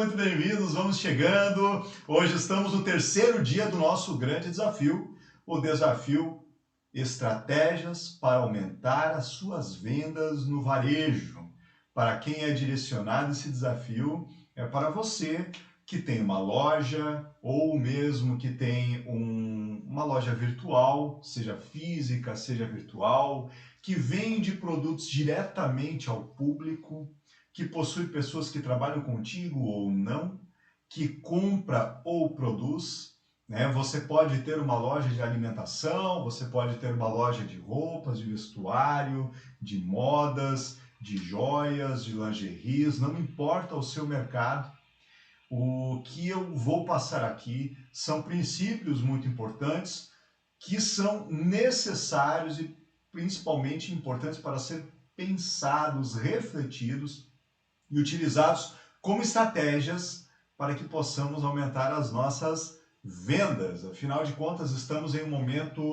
muito bem-vindos, vamos chegando. Hoje estamos no terceiro dia do nosso grande desafio, o desafio Estratégias para aumentar as suas vendas no varejo. Para quem é direcionado esse desafio, é para você que tem uma loja ou mesmo que tem uma loja virtual, seja física, seja virtual, que vende produtos diretamente ao público, que possui pessoas que trabalham contigo ou não, que compra ou produz, né? Você pode ter uma loja de alimentação, você pode ter uma loja de roupas, de vestuário, de modas, de joias, de lingeries, não importa o seu mercado. O que eu vou passar aqui são princípios muito importantes que são necessários e principalmente importantes para ser pensados, refletidos e utilizados como estratégias para que possamos aumentar as nossas vendas. Afinal de contas, estamos em um momento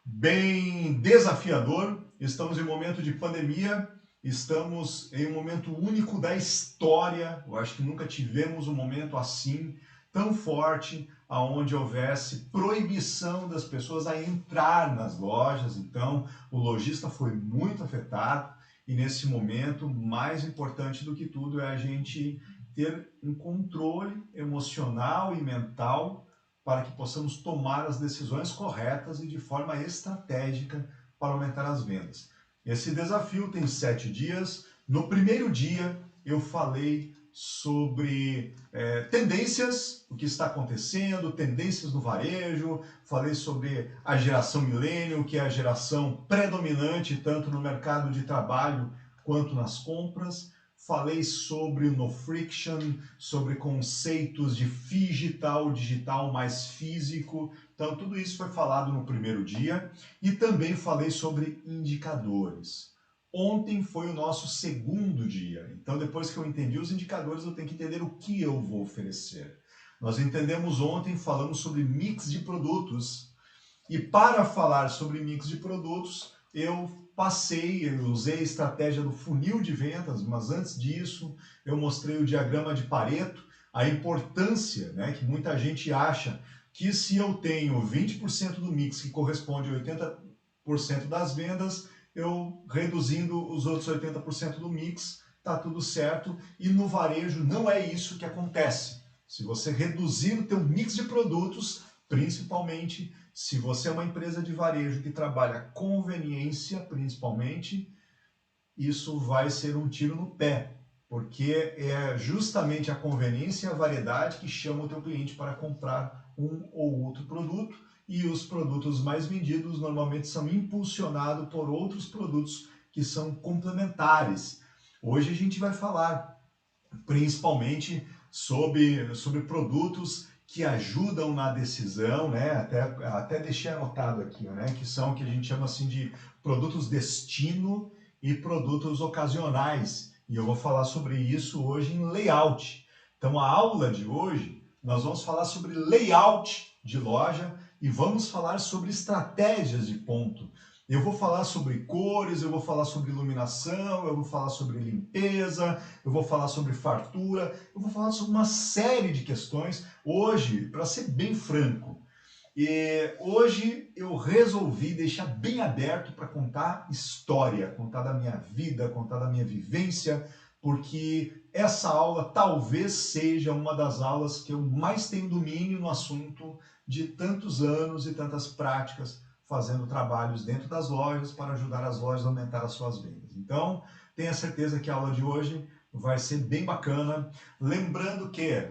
bem desafiador, estamos em um momento de pandemia, estamos em um momento único da história. Eu acho que nunca tivemos um momento assim, tão forte, aonde houvesse proibição das pessoas a entrar nas lojas. Então, o lojista foi muito afetado. E nesse momento, mais importante do que tudo é a gente ter um controle emocional e mental para que possamos tomar as decisões corretas e de forma estratégica para aumentar as vendas. Esse desafio tem 7 dias. No primeiro dia, eu falei sobre tendências, o que está acontecendo, tendências no varejo, falei sobre a geração millennial, que é a geração predominante tanto no mercado de trabalho quanto nas compras. Falei sobre o no friction, sobre conceitos de digital mais físico. Então, tudo isso foi falado no primeiro dia. E também falei sobre indicadores. Ontem foi o nosso segundo dia. Então, depois que eu entendi os indicadores, eu tenho que entender o que eu vou oferecer. Nós entendemos ontem, falamos sobre mix de produtos. E para falar sobre mix de produtos, eu usei a estratégia do funil de vendas, mas antes disso, eu mostrei o diagrama de Pareto, a importância, né, que muita gente acha que se eu tenho 20% do mix que corresponde a 80% das vendas, eu reduzindo os outros 80% do mix, tá tudo certo. E no varejo não é isso que acontece. Se você reduzir o teu mix de produtos, principalmente se você é uma empresa de varejo que trabalha conveniência, principalmente, isso vai ser um tiro no pé, porque é justamente a conveniência e a variedade que chama o teu cliente para comprar um ou outro produto, e os produtos mais vendidos normalmente são impulsionados por outros produtos que são complementares. Hoje a gente vai falar principalmente sobre produtos que ajudam na decisão, né? Até deixei anotado aqui, né? Que são que a gente chama assim de produtos destino e produtos ocasionais. E eu vou falar sobre isso hoje em layout. Então a aula de hoje nós vamos falar sobre layout de loja e vamos falar sobre estratégias de ponto. Eu vou falar sobre cores, eu vou falar sobre iluminação, eu vou falar sobre limpeza, eu vou falar sobre fartura, eu vou falar sobre uma série de questões. Hoje, para ser bem franco, hoje eu resolvi deixar bem aberto para contar história, contar da minha vida, contar da minha vivência, porque essa aula talvez seja uma das aulas que eu mais tenho domínio no assunto de tantos anos e tantas práticas fazendo trabalhos dentro das lojas para ajudar as lojas a aumentar as suas vendas. Então, tenha certeza que a aula de hoje vai ser bem bacana. Lembrando que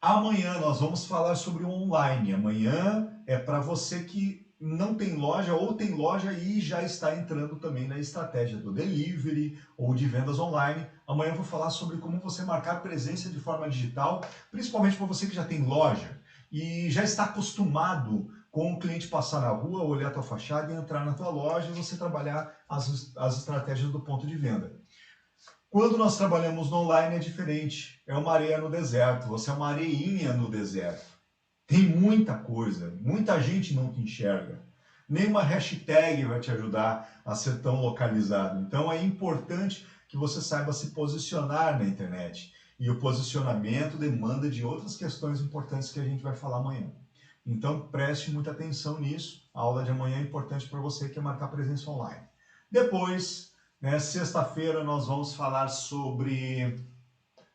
amanhã nós vamos falar sobre o online. Amanhã é para você que não tem loja ou tem loja e já está entrando também na estratégia do delivery ou de vendas online. Amanhã eu vou falar sobre como você marcar presença de forma digital, principalmente para você que já tem loja e já está acostumado com o cliente passar na rua, olhar a tua fachada e entrar na tua loja e você trabalhar as estratégias do ponto de venda. Quando nós trabalhamos no online é diferente, é uma areia no deserto, você é uma areinha no deserto. Tem muita coisa, muita gente não te enxerga. Nenhuma hashtag vai te ajudar a ser tão localizado. Então é importante que você saiba se posicionar na internet. E o posicionamento demanda de outras questões importantes que a gente vai falar amanhã. Então preste muita atenção nisso. A aula de amanhã é importante para você que quer marcar presença online. Depois, né, sexta-feira nós vamos falar sobre...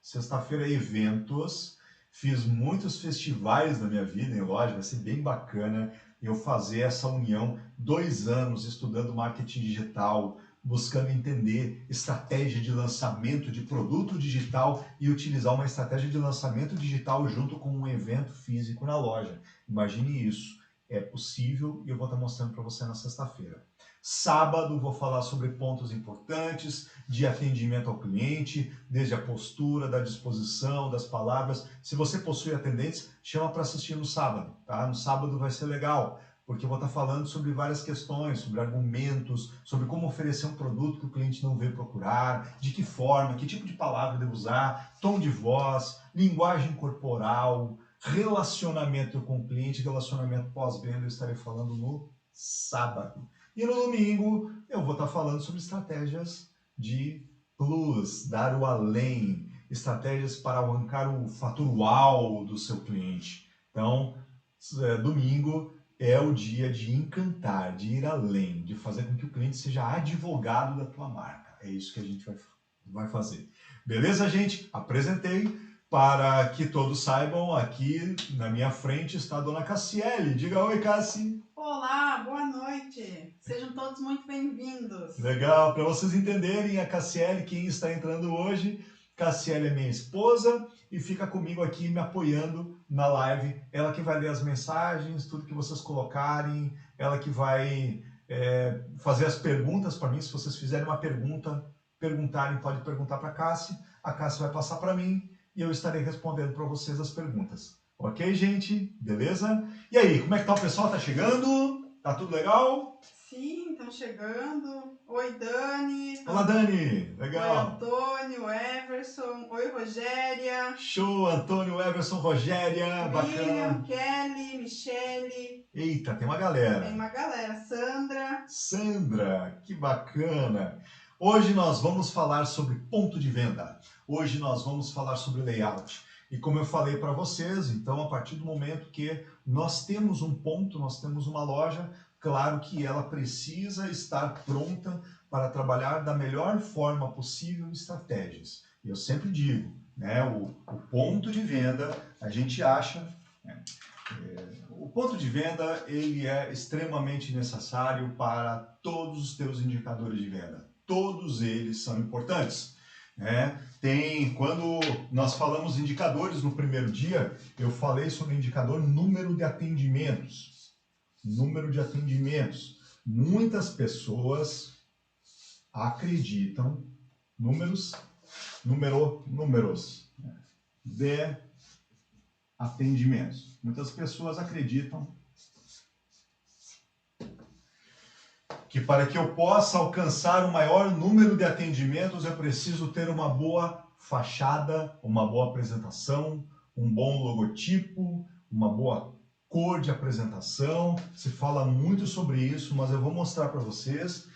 Sexta-feira, eventos. Fiz muitos festivais na minha vida em loja, vai ser bem bacana eu fazer essa união. 2 anos estudando marketing digital, buscando entender estratégia de lançamento de produto digital e utilizar uma estratégia de lançamento digital junto com um evento físico na loja. Imagine isso. É possível e eu vou estar mostrando para você na sexta-feira. Sábado vou falar sobre pontos importantes de atendimento ao cliente, desde a postura, da disposição, das palavras. Se você possui atendentes, chama para assistir no sábado, tá? No sábado vai ser legal, porque eu vou estar falando sobre várias questões, sobre argumentos, sobre como oferecer um produto que o cliente não veio procurar, de que forma, que tipo de palavra devo usar, tom de voz, linguagem corporal, relacionamento com o cliente, relacionamento pós-venda, eu estarei falando no sábado. E no domingo eu vou estar falando sobre estratégias de plus, dar o além, estratégias para arrancar o fator uau do seu cliente. Então, domingo é o dia de encantar, de ir além, de fazer com que o cliente seja advogado da tua marca. É isso que a gente vai fazer. Beleza, gente? Apresentei. Para que todos saibam, aqui na minha frente está a dona Cassiele. Diga oi, Cassi. Olá, boa noite. Sejam todos muito bem-vindos. Legal, para vocês entenderem, a Cassiele, quem está entrando hoje, Cassiele é minha esposa e fica comigo aqui me apoiando na live. Ela que vai ler as mensagens, tudo que vocês colocarem, ela que vai fazer as perguntas para mim. Se vocês fizerem uma perguntarem, pode perguntar para a Cassi vai passar para mim e eu estarei respondendo para vocês as perguntas. Ok, gente? Beleza? E aí, como é que tá o pessoal? Tá chegando? Tá tudo legal? Sim, estão chegando. Oi, Dani. Olá, Dani. Oi, Legal. Antônio, Everson. Oi, Rogéria. Show, Antônio, Everson, Rogéria. William, Bacana. Kelly, Michele. Eita, tem uma galera. Tem uma galera. Sandra. Sandra, que bacana. Hoje nós vamos falar sobre ponto de venda. Hoje nós vamos falar sobre layout. E como eu falei para vocês, então a partir do momento que nós temos um ponto, nós temos uma loja, claro que ela precisa estar pronta para trabalhar da melhor forma possível estratégias. E eu sempre digo, né, o ponto de venda, a gente acha... o ponto de venda ele é extremamente necessário para todos os teus indicadores de venda. Todos eles são importantes. Quando nós falamos indicadores no primeiro dia, eu falei sobre o indicador número de atendimentos. Número de atendimentos. Muitas pessoas acreditam, números de atendimentos. Muitas pessoas acreditam que para que eu possa alcançar o maior número de atendimentos, eu preciso ter uma boa fachada, uma boa apresentação, um bom logotipo, uma boa cor de apresentação. Se fala muito sobre isso, mas eu vou mostrar para vocês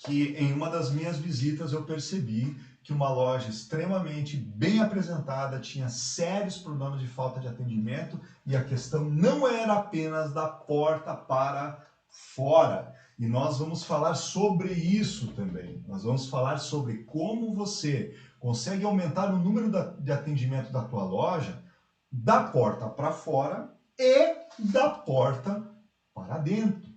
que em uma das minhas visitas eu percebi que uma loja extremamente bem apresentada tinha sérios problemas de falta de atendimento e a questão não era apenas da porta para fora. E nós vamos falar sobre isso também. Nós vamos falar sobre como você consegue aumentar o número de atendimento da tua loja da porta para fora e da porta para dentro.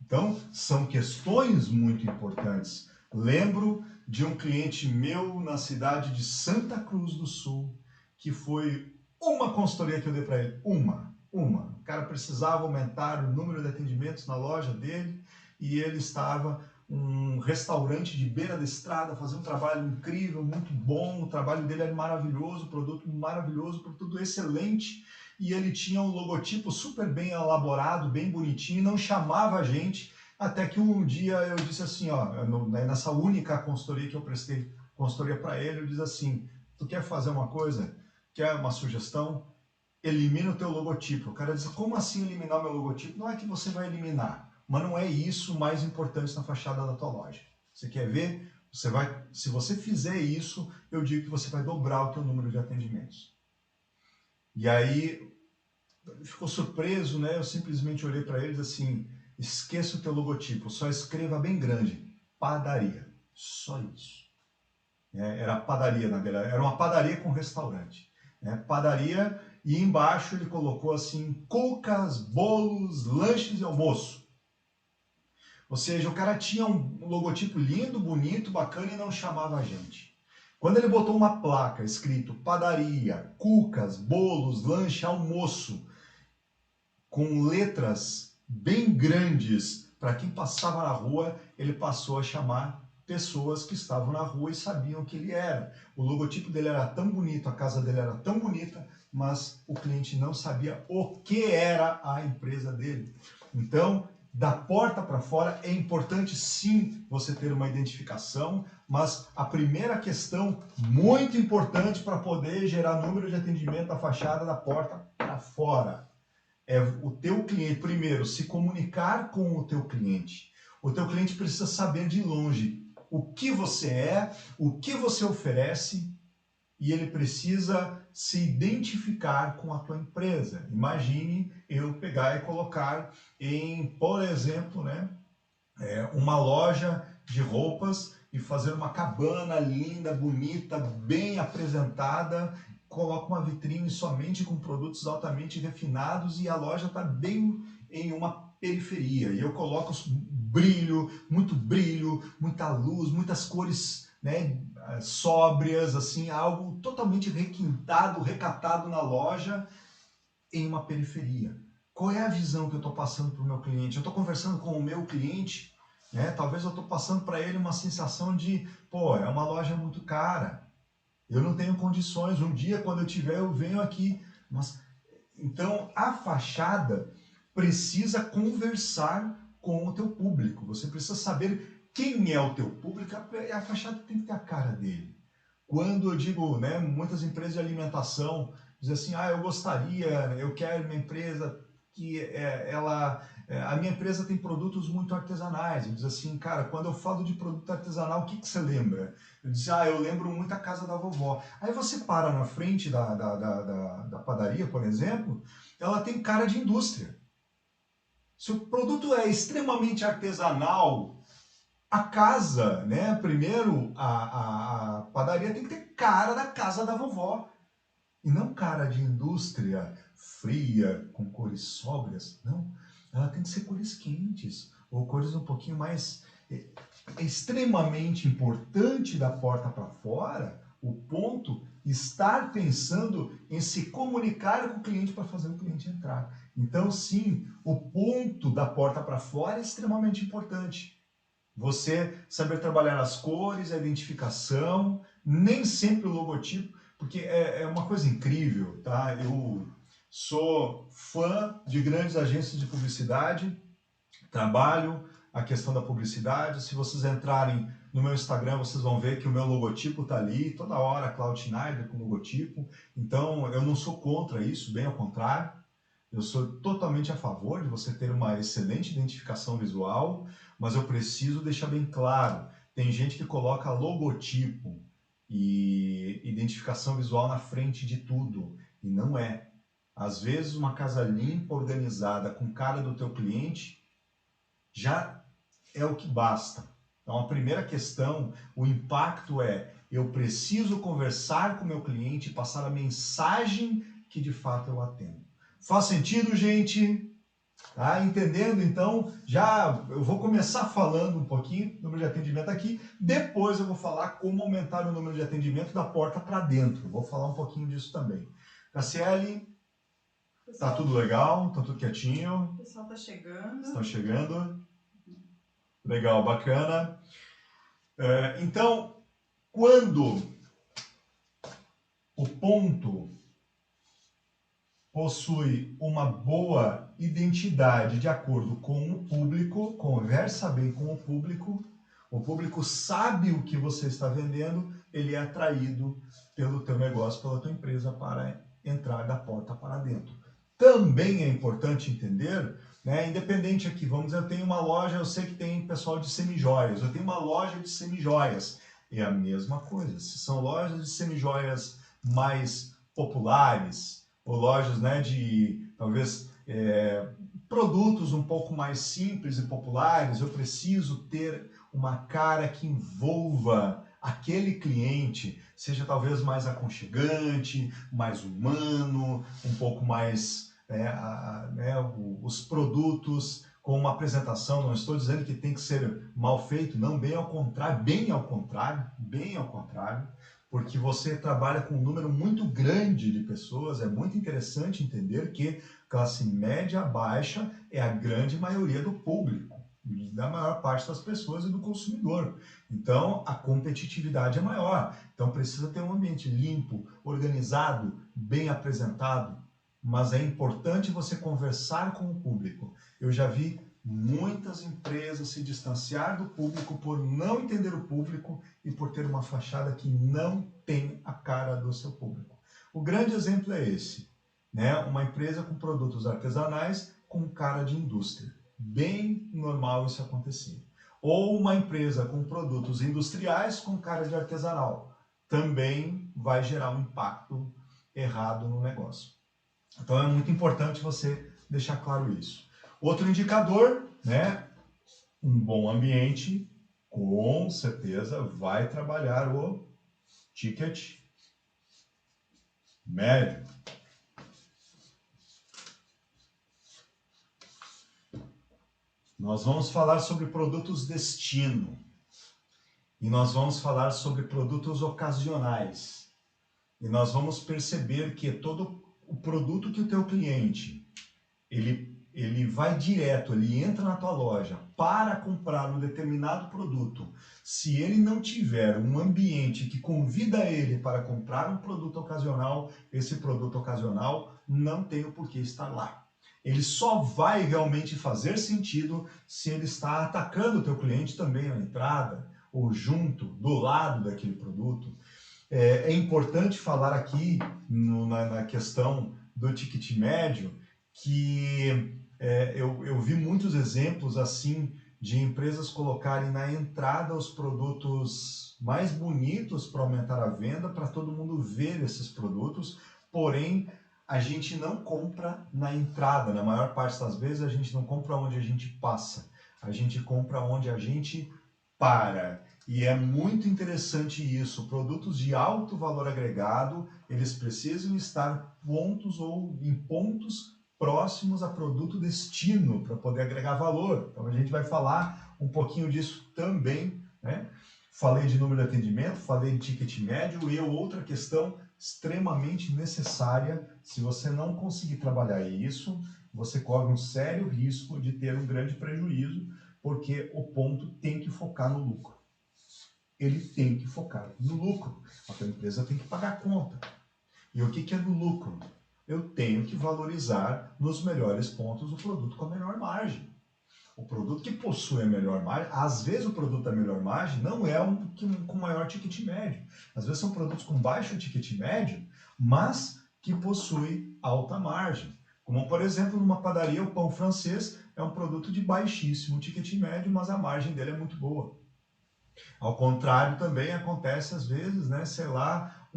Então, são questões muito importantes. Lembro de um cliente meu na cidade de Santa Cruz do Sul, que foi uma consultoria que eu dei para ele. Uma. O cara precisava aumentar o número de atendimentos na loja dele e ele estava um restaurante de beira da estrada, fazendo um trabalho incrível, muito bom, o trabalho dele era maravilhoso, produto excelente, e ele tinha um logotipo super bem elaborado, bem bonitinho, não chamava a gente, até que um dia eu disse assim, nessa única consultoria que eu prestei consultoria para ele, eu disse assim, tu quer fazer uma coisa? Quer uma sugestão? Elimina o teu logotipo. O cara diz, como assim eliminar meu logotipo? Não é que você vai eliminar, mas não é isso o mais importante na fachada da tua loja. Você quer ver Se você fizer isso, eu digo que você vai dobrar o teu número de atendimentos. E aí, ele ficou surpreso, né? Eu simplesmente olhei para eles assim, esqueça o teu logotipo, só escreva bem grande, padaria, só isso. Era padaria, na verdade, era uma padaria com restaurante. Padaria, e embaixo ele colocou assim, cucas, bolos, lanches e almoço. Ou seja, o cara tinha um logotipo lindo, bonito, bacana e não chamava a gente. Quando ele botou uma placa escrito padaria, cucas, bolos, lanche, almoço, com letras bem grandes, para quem passava na rua, ele passou a chamar pessoas que estavam na rua e sabiam que ele era. O logotipo dele era tão bonito, a casa dele era tão bonita, mas o cliente não sabia o que era a empresa dele. Então, da porta para fora, é importante sim você ter uma identificação, mas a primeira questão, muito importante para poder gerar número de atendimento da fachada da porta para fora, é o teu cliente, primeiro, se comunicar com o teu cliente. O teu cliente precisa saber de longe o que você é, o que você oferece, e ele precisa se identificar com a tua empresa. Imagine eu pegar e colocar em, por exemplo, uma loja de roupas e fazer uma cabana linda, bonita, bem apresentada, coloca uma vitrine somente com produtos altamente refinados e a loja está bem em uma periferia. E eu coloco brilho, muita luz, muitas cores, sóbrias, assim, algo totalmente requintado, recatado na loja em uma periferia. Qual é a visão que eu estou passando para o meu cliente? Eu estou conversando com o meu cliente, talvez eu estou passando para ele uma sensação de, pô, é uma loja muito cara, eu não tenho condições, um dia quando eu tiver eu venho aqui. Mas, então a fachada precisa conversar com o teu público, você precisa saber quem é o teu público, a fachada tem que ter a cara dele. Quando eu digo, muitas empresas de alimentação dizem assim, eu gostaria, eu quero uma empresa que a minha empresa tem produtos muito artesanais. Eu diz assim, cara, quando eu falo de produto artesanal, o que você lembra? Eu disse, eu lembro muito a casa da vovó. Aí você para na frente da padaria, por exemplo, ela tem cara de indústria. Se o produto é extremamente artesanal, a casa, primeiro, a padaria tem que ter cara da casa da vovó. E não cara de indústria fria, com cores sóbrias. Não, ela tem que ser cores quentes, ou cores um pouquinho mais... É extremamente importante da porta para fora o ponto estar pensando em se comunicar com o cliente para fazer o cliente entrar. Então, sim, o ponto da porta para fora é extremamente importante. Você saber trabalhar as cores, a identificação, nem sempre o logotipo, porque é uma coisa incrível, tá? Eu sou fã de grandes agências de publicidade, trabalho a questão da publicidade. Se vocês entrarem no meu Instagram, vocês vão ver que o meu logotipo está ali, toda hora, Cloud Schneider com logotipo. Então, eu não sou contra isso, bem ao contrário. Eu sou totalmente a favor de você ter uma excelente identificação visual, mas eu preciso deixar bem claro, tem gente que coloca logotipo e identificação visual na frente de tudo, e não é. Às vezes uma casa limpa, organizada, com cara do teu cliente, já é o que basta. Então a primeira questão, o impacto é, eu preciso conversar com o meu cliente, passar a mensagem que de fato eu atendo. Faz sentido, gente? Tá entendendo? Então, eu vou começar falando um pouquinho do número de atendimento aqui, depois eu vou falar como aumentar o número de atendimento da porta para dentro. Eu vou falar um pouquinho disso também. Cassiele, tá tudo legal? Tá tudo quietinho? O pessoal tá chegando. Estão chegando? Legal, bacana. Então, quando o ponto possui uma boa identidade de acordo com o público, conversa bem com o público sabe o que você está vendendo, ele é atraído pelo teu negócio, pela tua empresa para entrar da porta para dentro. Também é importante entender né? Independente aqui, vamos dizer, eu tenho uma loja, eu sei que tem pessoal de semijoias, eu tenho uma loja de semijoias. É a mesma coisa. Se são lojas de semijoias mais populares, ou lojas, né, de talvez produtos um pouco mais simples e populares, eu preciso ter uma cara que envolva aquele cliente, seja talvez mais aconchegante, mais humano, um pouco mais os produtos com uma apresentação. Não estou dizendo que tem que ser mal feito, não, bem ao contrário, bem ao contrário, porque você trabalha com um número muito grande de pessoas. É muito interessante entender que classe média baixa é a grande maioria do público, da maior parte das pessoas e do consumidor. Então, a competitividade é maior. Então, precisa ter um ambiente limpo, organizado, bem apresentado, mas é importante você conversar com o público. Eu já vi muitas empresas se distanciar do público por não entender o público e por ter uma fachada que não tem a cara do seu público. O grande exemplo é esse, né? Uma empresa com produtos artesanais com cara de indústria. Bem normal isso acontecer. Ou uma empresa com produtos industriais com cara de artesanal. Também vai gerar um impacto errado no negócio. Então é muito importante você deixar claro isso. Outro indicador, né? Um bom ambiente, com certeza vai trabalhar o ticket médio. Nós vamos falar sobre produtos destino e nós vamos falar sobre produtos ocasionais. E nós vamos perceber que todo o produto que o teu cliente ele vai direto, ele entra na tua loja para comprar um determinado produto. Se ele não tiver um ambiente que convida ele para comprar um produto ocasional, esse produto ocasional não tem o porquê estar lá. Ele só vai realmente fazer sentido se ele está atacando o teu cliente também na entrada, ou junto, do lado daquele produto. É importante falar aqui na questão do ticket médio que eu vi muitos exemplos assim de empresas colocarem na entrada os produtos mais bonitos para aumentar a venda, para todo mundo ver esses produtos, porém a gente não compra na entrada. Na maior parte das vezes a gente não compra onde a gente passa, a gente compra onde a gente para. E é muito interessante isso. Produtos de alto valor agregado, eles precisam estar em pontos próximos a produto destino para poder agregar valor. Então a gente vai falar um pouquinho disso também, né? Falei de número de atendimento, falei de ticket médio e outra questão extremamente necessária. Se você não conseguir trabalhar isso, você corre um sério risco de ter um grande prejuízo, porque o ponto tem que focar no lucro. Ele tem que focar no lucro. A tua empresa tem que pagar a conta. E o que é no lucro? Eu tenho que valorizar nos melhores pontos o produto com a melhor margem. O produto que possui a melhor margem, às vezes o produto da melhor margem não é com maior ticket médio. Às vezes são produtos com baixo ticket médio, mas que possui alta margem. Como, por exemplo, numa padaria, o pão francês é um produto de baixíssimo ticket médio, mas a margem dele é muito boa. Ao contrário, também acontece às vezes, né, sei lá,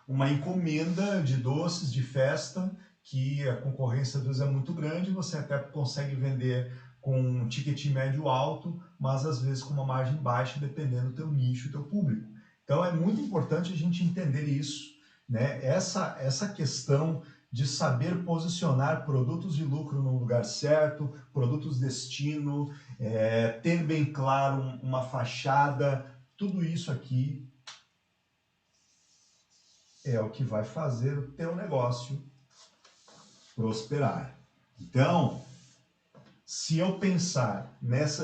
uma encomenda de doces de festa, que a concorrência às vezes é muito grande, você até consegue vender com um ticket médio alto, mas às vezes com uma margem baixa, dependendo do teu nicho, do teu público. Então é muito importante a gente entender isso, né? Essa questão de saber posicionar produtos de lucro no lugar certo, produtos destino, ter bem claro uma fachada, tudo isso aqui é o que vai fazer o teu negócio prosperar. Então, se eu pensar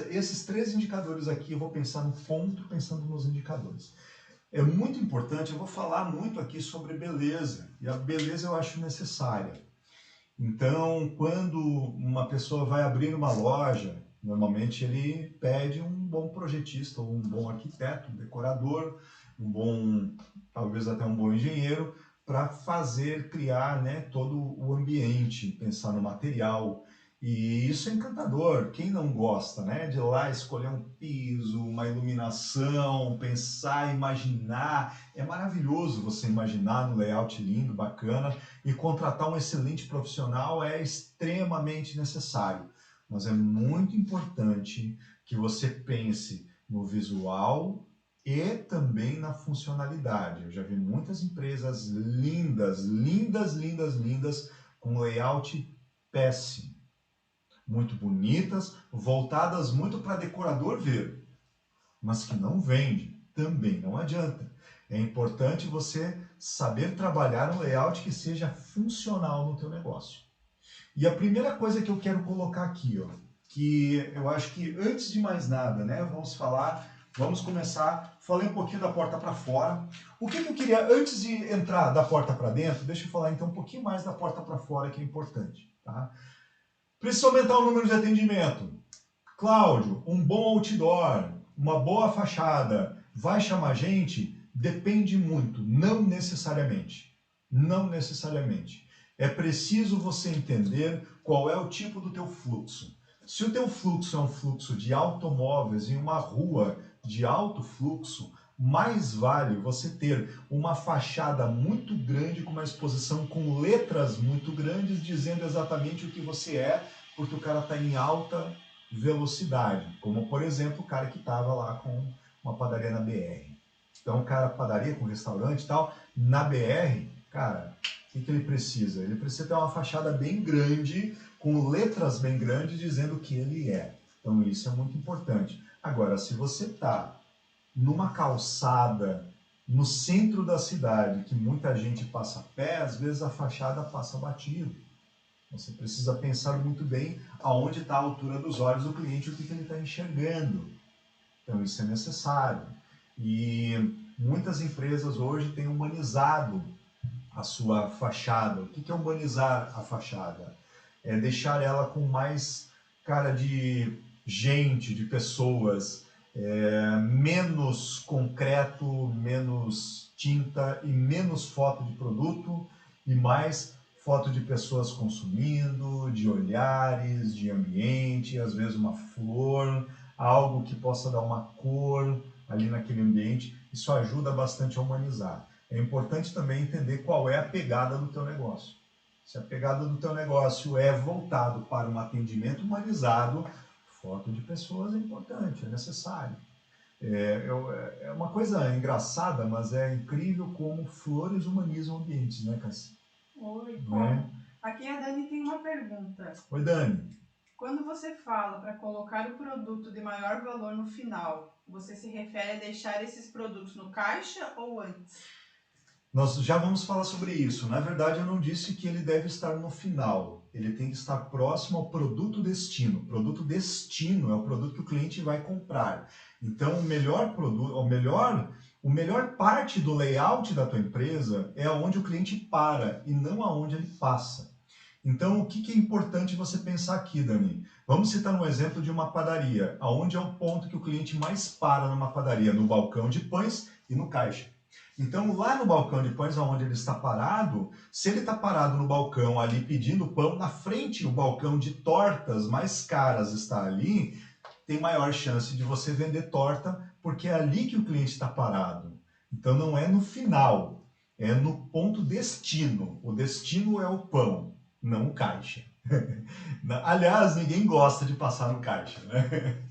esses 3 indicadores aqui, eu vou pensar no ponto pensando nos indicadores. É muito importante, eu vou falar muito aqui sobre beleza, e a beleza eu acho necessária. Então, quando uma pessoa vai abrir uma loja, normalmente ele pede um bom projetista, ou um bom arquiteto, um decorador, talvez até um bom engenheiro, para criar, né, todo o ambiente, pensar no material. E isso é encantador. Quem não gosta, né? De ir lá escolher um piso, uma iluminação, pensar, imaginar. É maravilhoso você imaginar no layout lindo, bacana, e contratar um excelente profissional é extremamente necessário. Mas é muito importante que você pense no visual e também na funcionalidade. Eu já vi muitas empresas lindas, lindas, lindas, lindas, com layout péssimo, muito bonitas, voltadas muito para decorador ver, mas que não vende, também não adianta. É importante você saber trabalhar um layout que seja funcional no teu negócio. E a primeira coisa que eu quero colocar aqui, ó, que eu acho que antes de mais nada, né, vamos começar, falei um pouquinho da porta para fora. O que eu queria, antes de entrar da porta para dentro, deixa eu falar então um pouquinho mais da porta para fora, que é importante, tá? Precisa aumentar o número de atendimento. Cláudio, um bom outdoor, uma boa fachada, vai chamar gente? Depende muito, não necessariamente. Não necessariamente. É preciso você entender qual é o tipo do teu fluxo. Se o teu fluxo é um fluxo de automóveis em uma rua de alto fluxo, mais vale você ter uma fachada muito grande com uma exposição com letras muito grandes dizendo exatamente o que você é, porque o cara está em alta velocidade, como por exemplo o cara que estava lá com uma padaria na BR. Então o cara, padaria com restaurante e tal, na BR, cara, o que ele precisa? Ele precisa ter uma fachada bem grande, com letras bem grandes dizendo o que ele é. Então isso é muito importante. Agora, se você está numa calçada no centro da cidade, que muita gente passa a pé, às vezes a fachada passa batido. Você precisa pensar muito bem aonde está a altura dos olhos do cliente e o que ele está enxergando. Então isso é necessário. E muitas empresas hoje têm humanizado a sua fachada. O que é humanizar a fachada? É deixar ela com mais cara de gente, de pessoas, menos concreto, menos tinta e menos foto de produto e mais foto de pessoas consumindo, de olhares, de ambiente, às vezes uma flor, algo que possa dar uma cor ali naquele ambiente. Isso ajuda bastante a humanizar. É importante também entender qual é a pegada do teu negócio. Se a pegada do teu negócio é voltado para um atendimento humanizado, foto de pessoas é importante, é necessário. É uma coisa engraçada, mas é incrível como flores humanizam ambientes, né, Cassi? Oi, como? Aqui a Dani tem uma pergunta. Oi, Dani. Quando você fala para colocar o produto de maior valor no final, você se refere a deixar esses produtos no caixa ou antes? Nós já vamos falar sobre isso. Na verdade, eu não disse que ele deve estar no final. Ele tem que estar próximo ao produto destino. O produto destino é o produto que o cliente vai comprar. Então, o melhor produto, o melhor parte do layout da tua empresa é onde o cliente para e não aonde ele passa. Então, o que é importante você pensar aqui, Dani? Vamos citar um exemplo de uma padaria. Aonde é o ponto que o cliente mais para numa padaria? No balcão de pães e no caixa. Então, lá no balcão de pães, onde ele está parado, se ele está parado no balcão ali pedindo pão, na frente o balcão de tortas mais caras está ali, tem maior chance de você vender torta, porque é ali que o cliente está parado. Então, não é no final, é no ponto destino. O destino é o pão, não o caixa. Aliás, ninguém gosta de passar no caixa, né?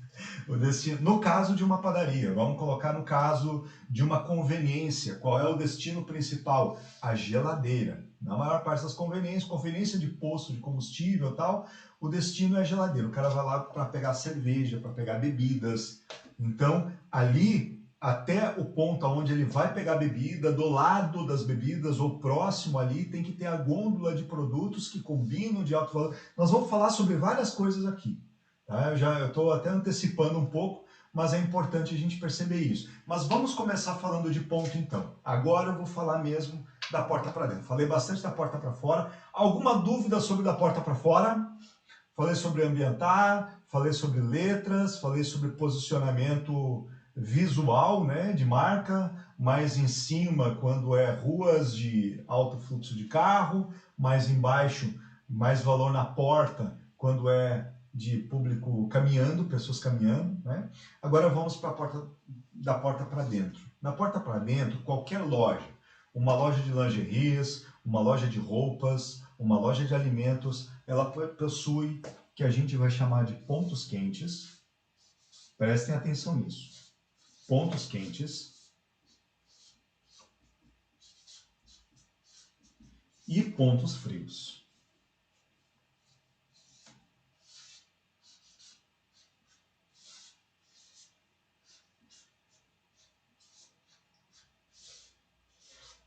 O destino, no caso de uma padaria, vamos colocar no caso de uma conveniência. Qual é o destino principal? A geladeira. Na maior parte das conveniências, conveniência de posto de combustível e tal, o destino é a geladeira. O cara vai lá para pegar cerveja, para pegar bebidas. Então, ali, até o ponto onde ele vai pegar bebida, do lado das bebidas ou próximo ali, tem que ter a gôndola de produtos que combinam de alto valor. Nós vamos falar sobre várias coisas aqui. Tá? Eu estou até antecipando um pouco, mas é importante a gente perceber isso. Mas vamos começar falando de ponto então. Agora eu vou falar mesmo da porta para dentro. Falei bastante da porta para fora. Alguma dúvida sobre da porta para fora? Falei sobre ambientar, falei sobre letras, falei sobre posicionamento visual, né, de marca, mais em cima quando é ruas de alto fluxo de carro, mais embaixo, mais valor na porta, quando é de público caminhando, pessoas caminhando, né? Agora vamos para a porta, da porta para dentro. Na porta para dentro, qualquer loja, uma loja de lingeries, uma loja de roupas, uma loja de alimentos, ela possui o que a gente vai chamar de pontos quentes. Prestem atenção nisso. Pontos quentes e pontos frios.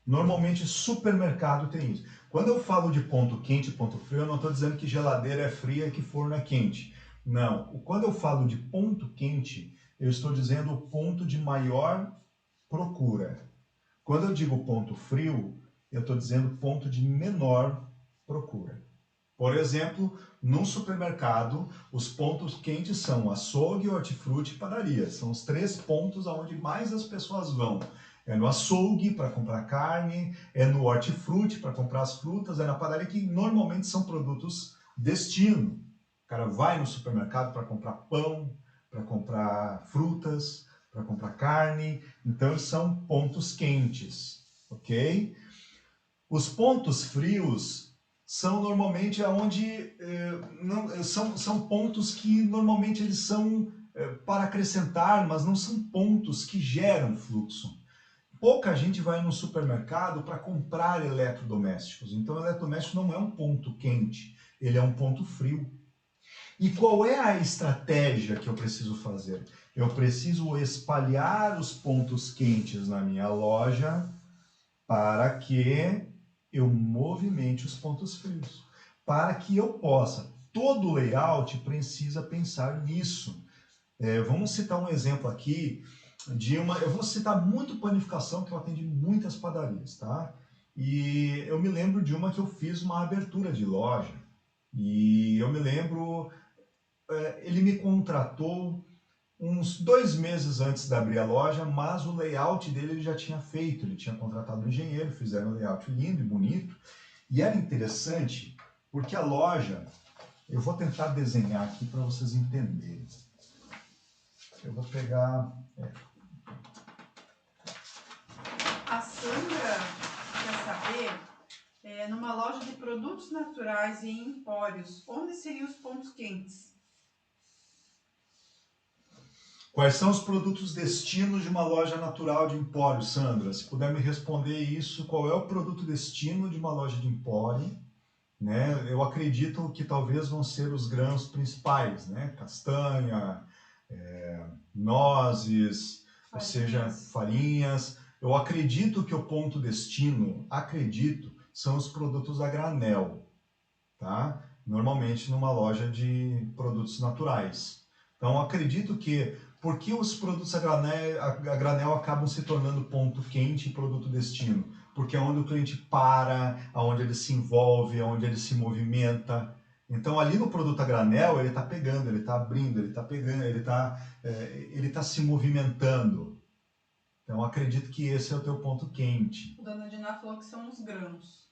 Normalmente supermercado tem isso. Quando eu falo de ponto quente e ponto frio, eu não estou dizendo que geladeira é fria e que forno é quente. Não. Quando eu falo de ponto quente, eu estou dizendo o ponto de maior procura. Quando eu digo ponto frio, eu estou dizendo ponto de menor procura. Por exemplo, num supermercado, os pontos quentes são açougue, hortifruti e padaria. São os 3 pontos onde mais as pessoas vão. É no açougue para comprar carne, é no hortifruti para comprar as frutas, é na padaria, que normalmente são produtos destino. O cara vai no supermercado para comprar pão, para comprar frutas, para comprar carne. Então, eles são pontos quentes, ok? Os pontos frios são normalmente onde são pontos que normalmente eles são para acrescentar, mas não são pontos que geram fluxo. Pouca gente vai no supermercado para comprar eletrodomésticos. Então, o eletrodoméstico não é um ponto quente, ele é um ponto frio. E qual é a estratégia que eu preciso fazer? Eu preciso espalhar os pontos quentes na minha loja para que eu movimente os pontos frios. Para que eu possa. Todo layout precisa pensar nisso. Vamos citar um exemplo aqui de uma... Eu vou citar muito panificação, que eu atendi muitas padarias, tá? E eu me lembro de uma que eu fiz uma abertura de loja. E eu me lembro... ele me contratou uns 2 meses antes de abrir a loja, mas o layout dele ele já tinha feito. Ele tinha contratado um engenheiro, fizeram um layout lindo e bonito. E era interessante, porque a loja... Eu vou tentar desenhar aqui para vocês entenderem. Eu vou pegar... A Sandra quer saber, numa loja de produtos naturais e em empórios, onde seriam os pontos quentes? Quais são os produtos destinos de uma loja natural de empório, Sandra? Se puder me responder isso, qual é o produto destino de uma loja de empório? Né? Eu acredito que talvez vão ser os grãos principais, né? Castanha, nozes, ou seja, farinhas. Eu acredito que o ponto destino, são os produtos a granel, tá? Normalmente numa loja de produtos naturais. Então acredito que, por que os produtos a granel acabam se tornando ponto quente e produto destino? Porque é onde o cliente para, onde ele se envolve, onde ele se movimenta. Então ali no produto a granel ele está pegando, ele está abrindo, ele está pegando, ele tá se movimentando. Então acredito que esse é o teu ponto quente. O dona Diná falou que são os grãos.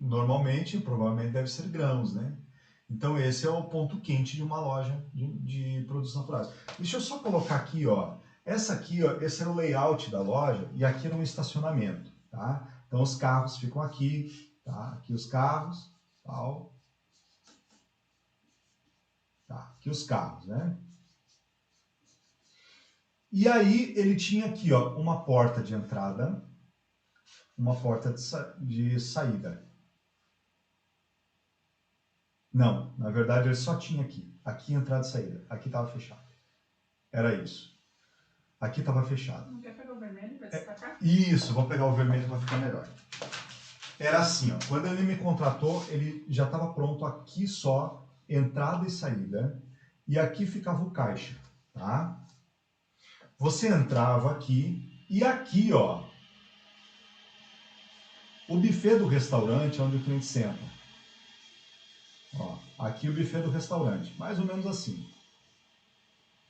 Normalmente, provavelmente deve ser grãos, né? Então esse é o ponto quente de uma loja de produtos naturais. Deixa eu só colocar aqui, ó. Essa aqui, ó, esse era o layout da loja e aqui era um estacionamento, tá? Então os carros ficam aqui, tá? Aqui os carros, tal. Tá, aqui os carros, né? E aí ele tinha aqui, ó, uma porta de entrada, uma porta de saída. Não, na verdade ele só tinha aqui. Aqui entrada e saída. Aqui estava fechado. Era isso. Aqui estava fechado. Não quer pegar o vermelho para destacar? Isso, vou pegar o vermelho para ficar melhor. Era assim, ó. Quando ele me contratou, ele já estava pronto aqui só, entrada e saída. E aqui ficava o caixa, tá? Você entrava aqui e aqui, ó, o buffet do restaurante onde o cliente senta. Ó, aqui o buffet do restaurante, mais ou menos assim.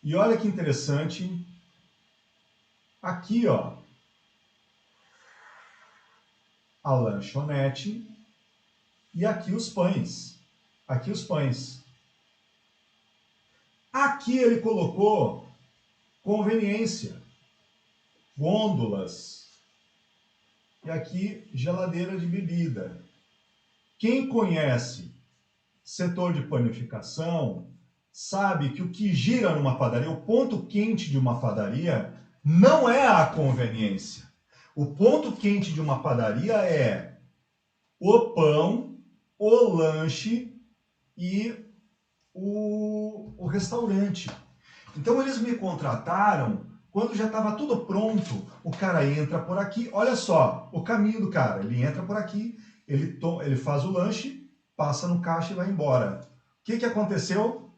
E olha que interessante, aqui, ó, a lanchonete e aqui os pães. Aqui os pães. Aqui ele colocou conveniência, gôndolas, e aqui geladeira de bebida. Quem conhece setor de panificação sabe que o que gira numa padaria, o ponto quente de uma padaria, não é a conveniência. O ponto quente de uma padaria é o pão, o lanche e o restaurante. Então eles me contrataram quando já estava tudo pronto. O cara entra por aqui, olha só o caminho do cara. Ele entra por aqui, ele faz o lanche, passa no caixa e vai embora. O que aconteceu?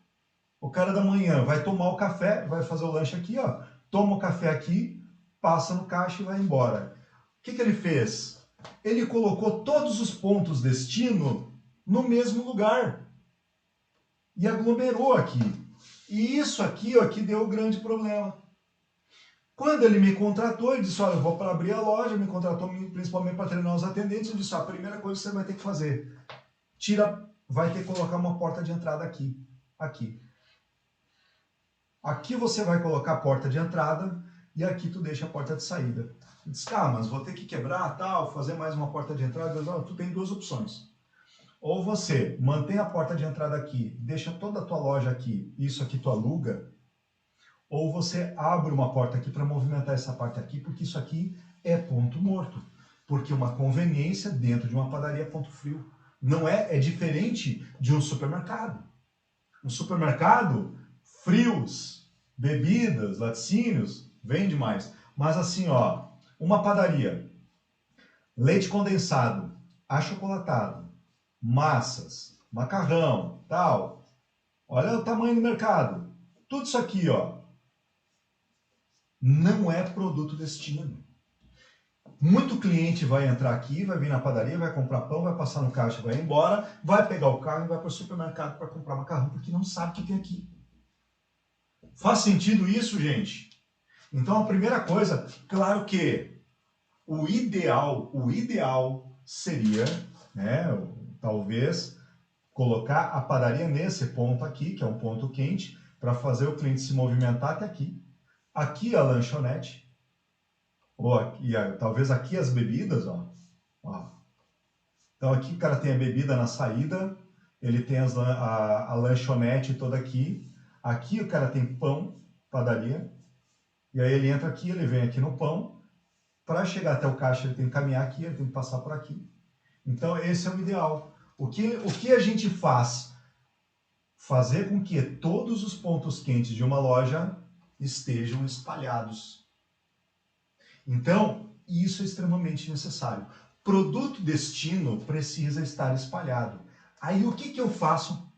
O cara da manhã vai tomar o café, vai fazer o lanche aqui, ó, toma o café aqui, passa no caixa e vai embora. O que ele fez? Ele colocou todos os pontos destino no mesmo lugar e aglomerou aqui. E isso aqui, ó, que deu o grande problema. Quando ele me contratou, ele disse, olha, eu vou para abrir a loja, me contratou principalmente para treinar os atendentes, eu disse, a primeira coisa que você vai ter que fazer, vai ter que colocar uma porta de entrada aqui. Aqui você vai colocar a porta de entrada e aqui tu deixa a porta de saída. Eu disse, mas vou ter que quebrar, tal, fazer mais uma porta de entrada. Não, tu tem duas opções. Ou você mantém a porta de entrada aqui, deixa toda a tua loja aqui, isso aqui tu aluga, ou você abre uma porta aqui para movimentar essa parte aqui, porque isso aqui é ponto morto. Porque uma conveniência dentro de uma padaria é ponto frio. Não é diferente de um supermercado. Um supermercado, frios, bebidas, laticínios, vende mais. Mas assim, ó, uma padaria, leite condensado, achocolatado, massas, macarrão, tal. Olha o tamanho do mercado. Tudo isso aqui, ó, não é produto destino. Muito cliente vai entrar aqui, vai vir na padaria, vai comprar pão, vai passar no caixa, vai embora, vai pegar o carro e vai para o supermercado para comprar macarrão, porque não sabe o que tem aqui. Faz sentido isso, gente? Então, a primeira coisa, claro que o ideal seria, né, talvez, colocar a padaria nesse ponto aqui, que é um ponto quente, para fazer o cliente se movimentar até aqui. Aqui a lanchonete, ou aqui, talvez aqui as bebidas, ó. Então aqui o cara tem a bebida na saída, ele tem a lanchonete toda aqui. Aqui o cara tem pão, padaria, e aí ele entra aqui, ele vem aqui no pão. Para chegar até o caixa ele tem que caminhar aqui, ele tem que passar por aqui. Então esse é o ideal. O que a gente faz? Fazer com que todos os pontos quentes de uma loja estejam espalhados. Então, isso é extremamente necessário. Produto destino precisa estar espalhado. Aí o que eu faço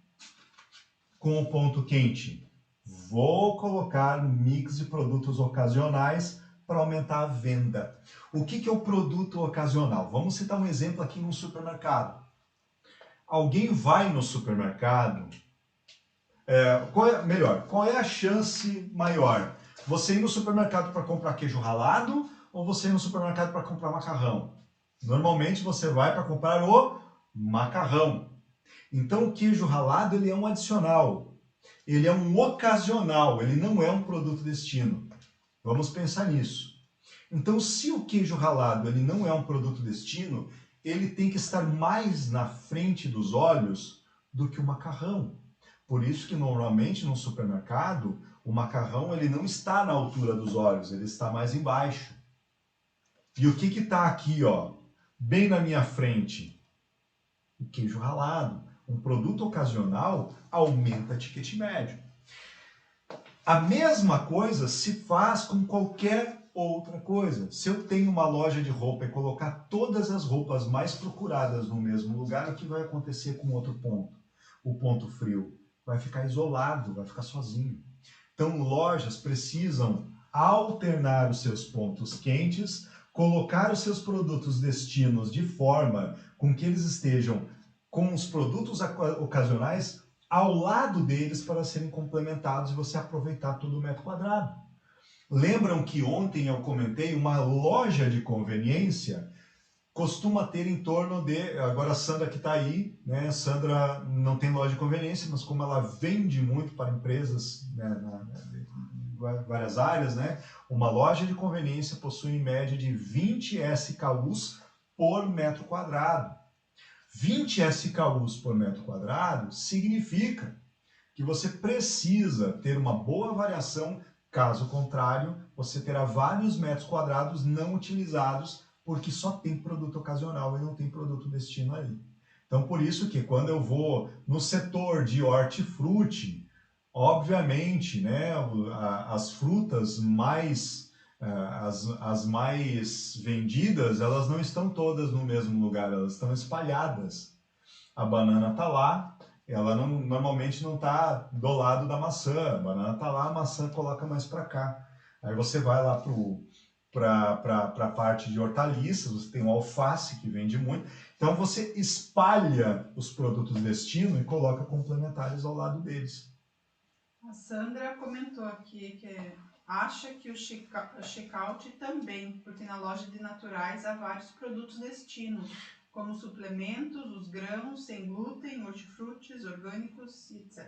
com o ponto quente? Vou colocar mix de produtos ocasionais para aumentar a venda. O que é o produto ocasional? Vamos citar um exemplo aqui no supermercado. Alguém vai no supermercado, qual é a chance maior? Você ir no supermercado para comprar queijo ralado ou você ir no supermercado para comprar macarrão? Normalmente você vai para comprar o macarrão. Então o queijo ralado ele é um adicional, ele é um ocasional, ele não é um produto destino. Vamos pensar nisso. Então se o queijo ralado ele não é um produto destino, ele tem que estar mais na frente dos olhos do que o macarrão. Por isso que normalmente no supermercado, o macarrão ele não está na altura dos olhos, ele está mais embaixo. E o que está aqui, ó, bem na minha frente? O queijo ralado. Um produto ocasional aumenta ticket médio. A mesma coisa se faz com qualquer outra coisa. Se eu tenho uma loja de roupa e colocar todas as roupas mais procuradas no mesmo lugar, o que vai acontecer com outro ponto? O ponto frio vai ficar isolado, vai ficar sozinho. Então, lojas precisam alternar os seus pontos quentes, colocar os seus produtos destinos de forma com que eles estejam com os produtos ocasionais ao lado deles para serem complementados e você aproveitar todo o metro quadrado. Lembram que ontem eu comentei uma loja de conveniência costuma ter em torno de... Agora a Sandra que está aí, né? Sandra não tem loja de conveniência, mas como ela vende muito para empresas, né, em várias áreas, né? Uma loja de conveniência possui em média de 20 SKUs por metro quadrado. 20 SKUs por metro quadrado significa que você precisa ter uma boa variação, caso contrário, você terá vários metros quadrados não utilizados, porque só tem produto ocasional e não tem produto destino ali. Então, por isso que quando eu vou no setor de hortifruti, obviamente, né, as frutas mais, as mais vendidas, elas não estão todas no mesmo lugar, elas estão espalhadas. A banana está lá, ela normalmente não está do lado da maçã, a banana está lá, a maçã coloca mais para cá. Aí você vai lá para a parte de hortaliças, você tem o alface que vende muito, então você espalha os produtos destino e coloca complementares ao lado deles. A Sandra comentou aqui que acha que o checkout também, porque na loja de naturais há vários produtos destino, como suplementos, os grãos, sem glúten, hortifrutis, orgânicos, etc.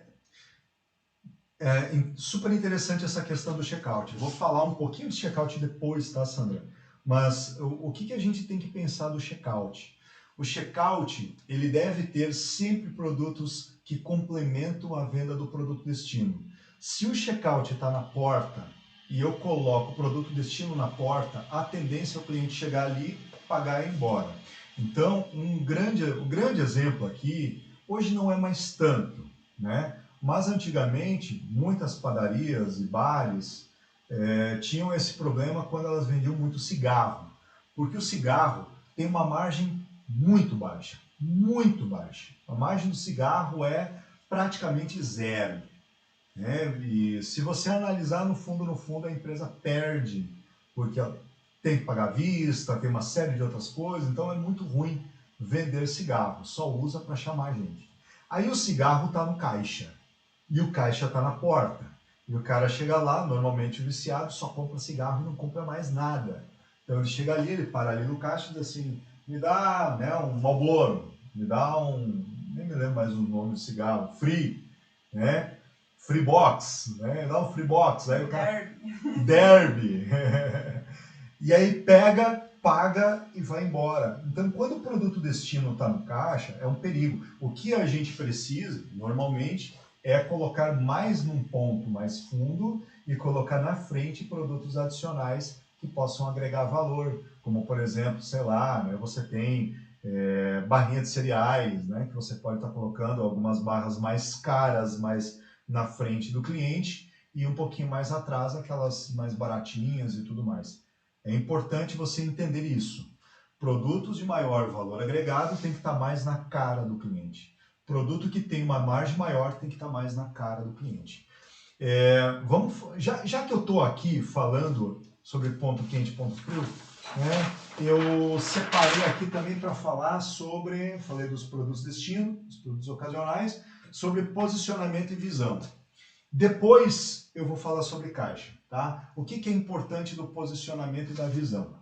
Super interessante essa questão do checkout. Vou falar um pouquinho de checkout depois, tá, Sandra? Mas o que a gente tem que pensar do checkout? O checkout, ele deve ter sempre produtos que complementam a venda do produto destino. Se o checkout está na porta e eu coloco o produto destino na porta, a tendência é o cliente chegar ali, pagar e ir embora. Então, um grande exemplo aqui, hoje não é mais tanto, né? Mas antigamente, muitas padarias e bares tinham esse problema quando elas vendiam muito cigarro. Porque o cigarro tem uma margem muito baixa, muito baixa. A margem do cigarro é praticamente zero. Né? E se você analisar no fundo, a empresa perde, porque ela tem que pagar à vista, tem uma série de outras coisas, então é muito ruim vender cigarro, só usa para chamar gente. Aí o cigarro está no caixa, e o caixa está na porta. E o cara chega lá, normalmente o viciado só compra cigarro e não compra mais nada. Então ele chega ali, ele para ali no caixa e diz assim, me dá, né, um Marlboro, me dá nem me lembro mais o nome do cigarro, Free, né? Free Box, né? Dá um Free Box. Aí o cara... Derby. E aí pega, paga e vai embora. Então, quando o produto destino está no caixa, é um perigo. O que a gente precisa, normalmente, é colocar mais num ponto mais fundo e colocar na frente produtos adicionais que possam agregar valor, como, por exemplo, sei lá, né, você tem barrinha de cereais, né, que você pode estar colocando algumas barras mais caras, mais na frente do cliente e um pouquinho mais atrás, aquelas mais baratinhas e tudo mais. É importante você entender isso. Produtos de maior valor agregado tem que estar mais na cara do cliente. Produto que tem uma margem maior tem que estar mais na cara do cliente. Já que eu estou aqui falando sobre ponto quente e ponto frio, né, eu separei aqui também para falar sobre, falei dos produtos destino, dos produtos ocasionais, sobre posicionamento e visão. Depois eu vou falar sobre caixa, tá? O que é importante do posicionamento e da visão?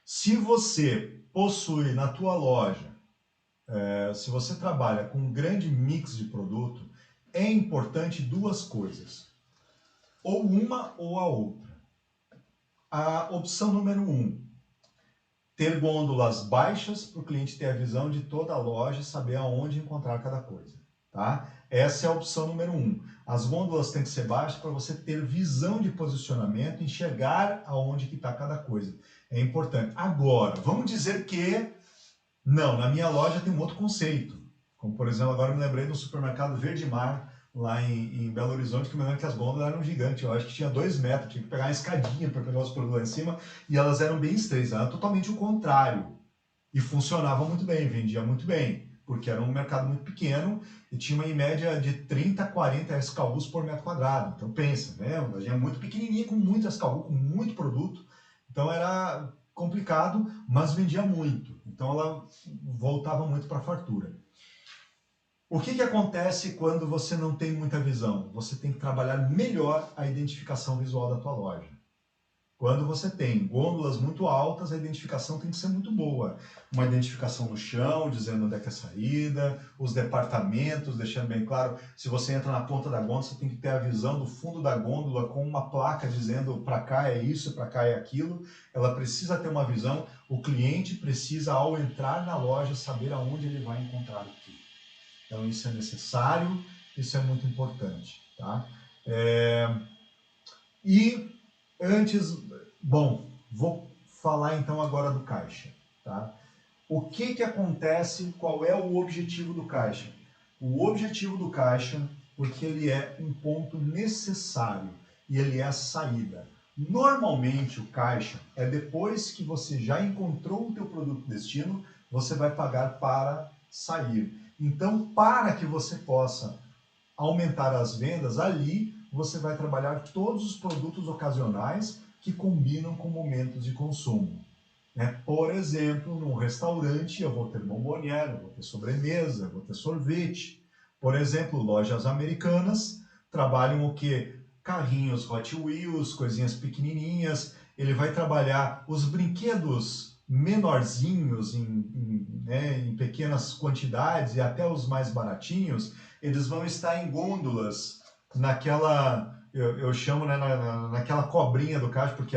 Se você possui na tua loja, se você trabalha com um grande mix de produto, é importante duas coisas. Ou uma ou a outra. A opção número 1, ter gôndolas baixas para o cliente ter a visão de toda a loja e saber aonde encontrar cada coisa. Tá? Essa é a opção número 1. As gôndolas têm que ser baixas para você ter visão de posicionamento, enxergar aonde que está cada coisa. É importante. Agora, vamos dizer que não, na minha loja tem um outro conceito. Como, por exemplo, agora eu me lembrei do supermercado Verde Mar, lá em Belo Horizonte, que eu me lembro que as gôndolas eram gigantes. Eu acho que tinha 2 metros, tinha que pegar uma escadinha para pegar os produtos lá em cima, e elas eram bem estreitas. Era totalmente o contrário. E funcionava muito bem, vendia muito bem, porque era um mercado muito pequeno e tinha uma em média de 30 a 40 SKUs por metro quadrado. Então pensa, né? Uma lojinha muito pequenininha com muito SKU, com muito produto. Então era complicado, mas vendia muito. Então ela voltava muito para a fartura. O que acontece quando você não tem muita visão? Você tem que trabalhar melhor a identificação visual da tua loja. Quando você tem gôndolas muito altas, a identificação tem que ser muito boa. Uma identificação no chão, dizendo onde é que é a saída, os departamentos, deixando bem claro, se você entra na ponta da gôndola, você tem que ter a visão do fundo da gôndola com uma placa dizendo para cá é isso, para cá é aquilo. Ela precisa ter uma visão, o cliente precisa, ao entrar na loja, saber aonde ele vai encontrar o quê. Então isso é necessário, isso é muito importante, tá? E antes, bom, vou falar então agora do caixa, tá? O que que acontece, qual é o objetivo do caixa? O objetivo do caixa, porque ele é um ponto necessário e ele é a saída. Normalmente o caixa é depois que você já encontrou o teu produto destino, você vai pagar para sair. Então, para que você possa aumentar as vendas, ali você vai trabalhar todos os produtos ocasionais que combinam com momentos de consumo. Por exemplo, num restaurante eu vou ter bomboniere, eu vou ter sobremesa, eu vou ter sorvete. Por exemplo, lojas americanas trabalham o quê? Carrinhos Hot Wheels, coisinhas pequenininhas. Ele vai trabalhar os brinquedos menorzinhos em pequenas quantidades e até os mais baratinhos, eles vão estar em gôndolas naquela, eu chamo, né, naquela cobrinha do caixa, porque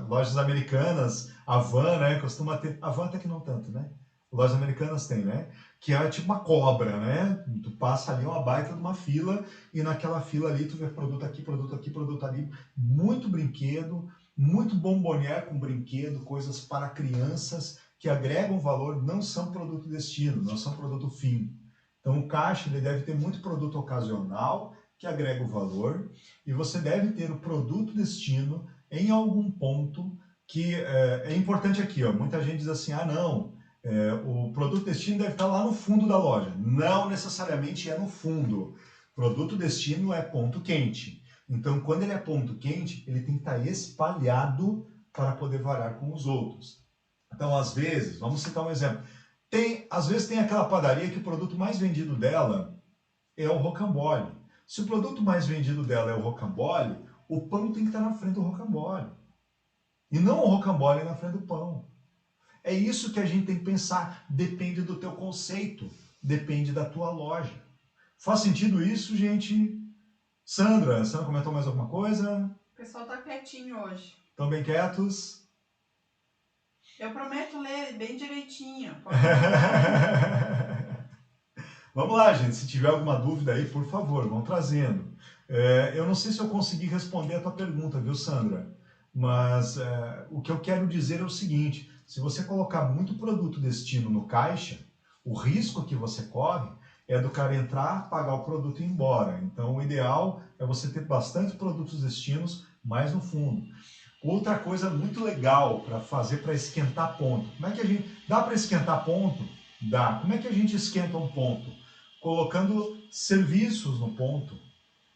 lojas americanas, a Van, né, costuma ter, a Van até que não tanto, né? Lojas americanas tem, né? Que é tipo uma cobra, né? Tu passa ali uma baita de uma fila e naquela fila ali tu vê produto aqui, produto ali, muito brinquedo, muito bomboniere com brinquedo, coisas para crianças que agregam valor, não são produto destino, não são produto fim. Então o caixa ele deve ter muito produto ocasional que agrega o valor e você deve ter o produto destino em algum ponto que é importante aqui. Ó, muita gente diz assim, ah não, o produto destino deve estar lá no fundo da loja. Não necessariamente é no fundo. Produto destino é ponto quente. Então quando ele é ponto quente, ele tem que estar espalhado para poder variar com os outros. Então às vezes, vamos citar um exemplo, às vezes tem aquela padaria que o produto mais vendido dela é o rocambole. Se o produto mais vendido dela é o rocambole, o pão tem que estar na frente do rocambole. E não o rocambole na frente do pão. É isso que a gente tem que pensar. Depende do teu conceito. Depende da tua loja. Faz sentido isso, gente? Sandra comentou mais alguma coisa? O pessoal tá quietinho hoje. Estão bem quietos? Eu prometo ler bem direitinho. Vamos lá, gente. Se tiver alguma dúvida aí, por favor, vão trazendo. Eu não sei se eu consegui responder a tua pergunta, viu, Sandra? Mas o que eu quero dizer é o seguinte, se você colocar muito produto destino no caixa, o risco que você corre é do cara entrar, pagar o produto e ir embora. Então o ideal é você ter bastante produtos destinos mais no fundo. Outra coisa muito legal para fazer para esquentar ponto. Como é que a gente... Dá para esquentar ponto? Dá. Como é que a gente esquenta um ponto? Colocando serviços no ponto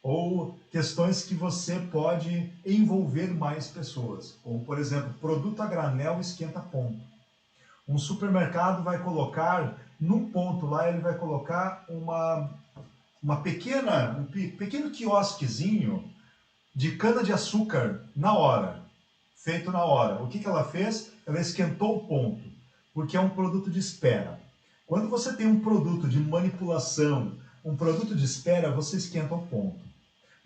ou questões que você pode envolver mais pessoas, como por exemplo, produto a granel esquenta ponto. Um supermercado vai colocar, num ponto lá, ele vai colocar um pequeno quiosquezinho de cana-de-açúcar na hora, feito na hora. O que ela fez? Ela esquentou o ponto, porque é um produto de espera. Quando você tem um produto de manipulação, um produto de espera, você esquenta o ponto.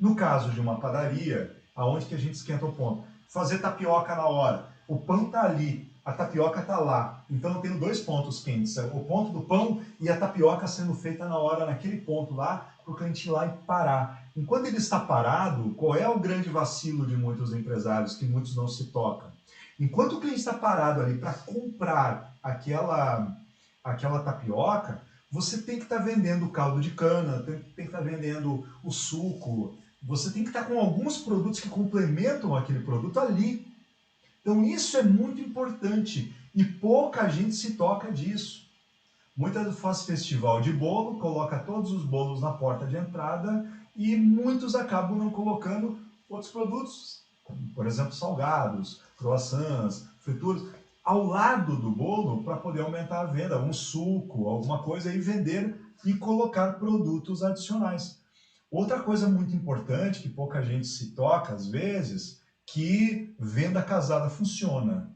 No caso de uma padaria, aonde que a gente esquenta o ponto? Fazer tapioca na hora. O pão está ali, a tapioca está lá. Então eu tenho dois pontos quentes, o ponto do pão e a tapioca sendo feita na hora, naquele ponto lá, para o cliente ir lá e parar. Enquanto ele está parado, qual é o grande vacilo de muitos empresários, que muitos não se tocam? Enquanto o cliente está parado ali para comprar aquela tapioca, você tem que estar vendendo o caldo de cana, tem que estar vendendo o suco, você tem que estar com alguns produtos que complementam aquele produto ali. Então isso é muito importante e pouca gente se toca disso. Muita gente faz festival de bolo, coloca todos os bolos na porta de entrada e muitos acabam não colocando outros produtos, como, por exemplo, salgados, croissants, frituras, ao lado do bolo para poder aumentar a venda, um suco, alguma coisa e vender e colocar produtos adicionais. Outra coisa muito importante que pouca gente se toca às vezes que venda casada funciona,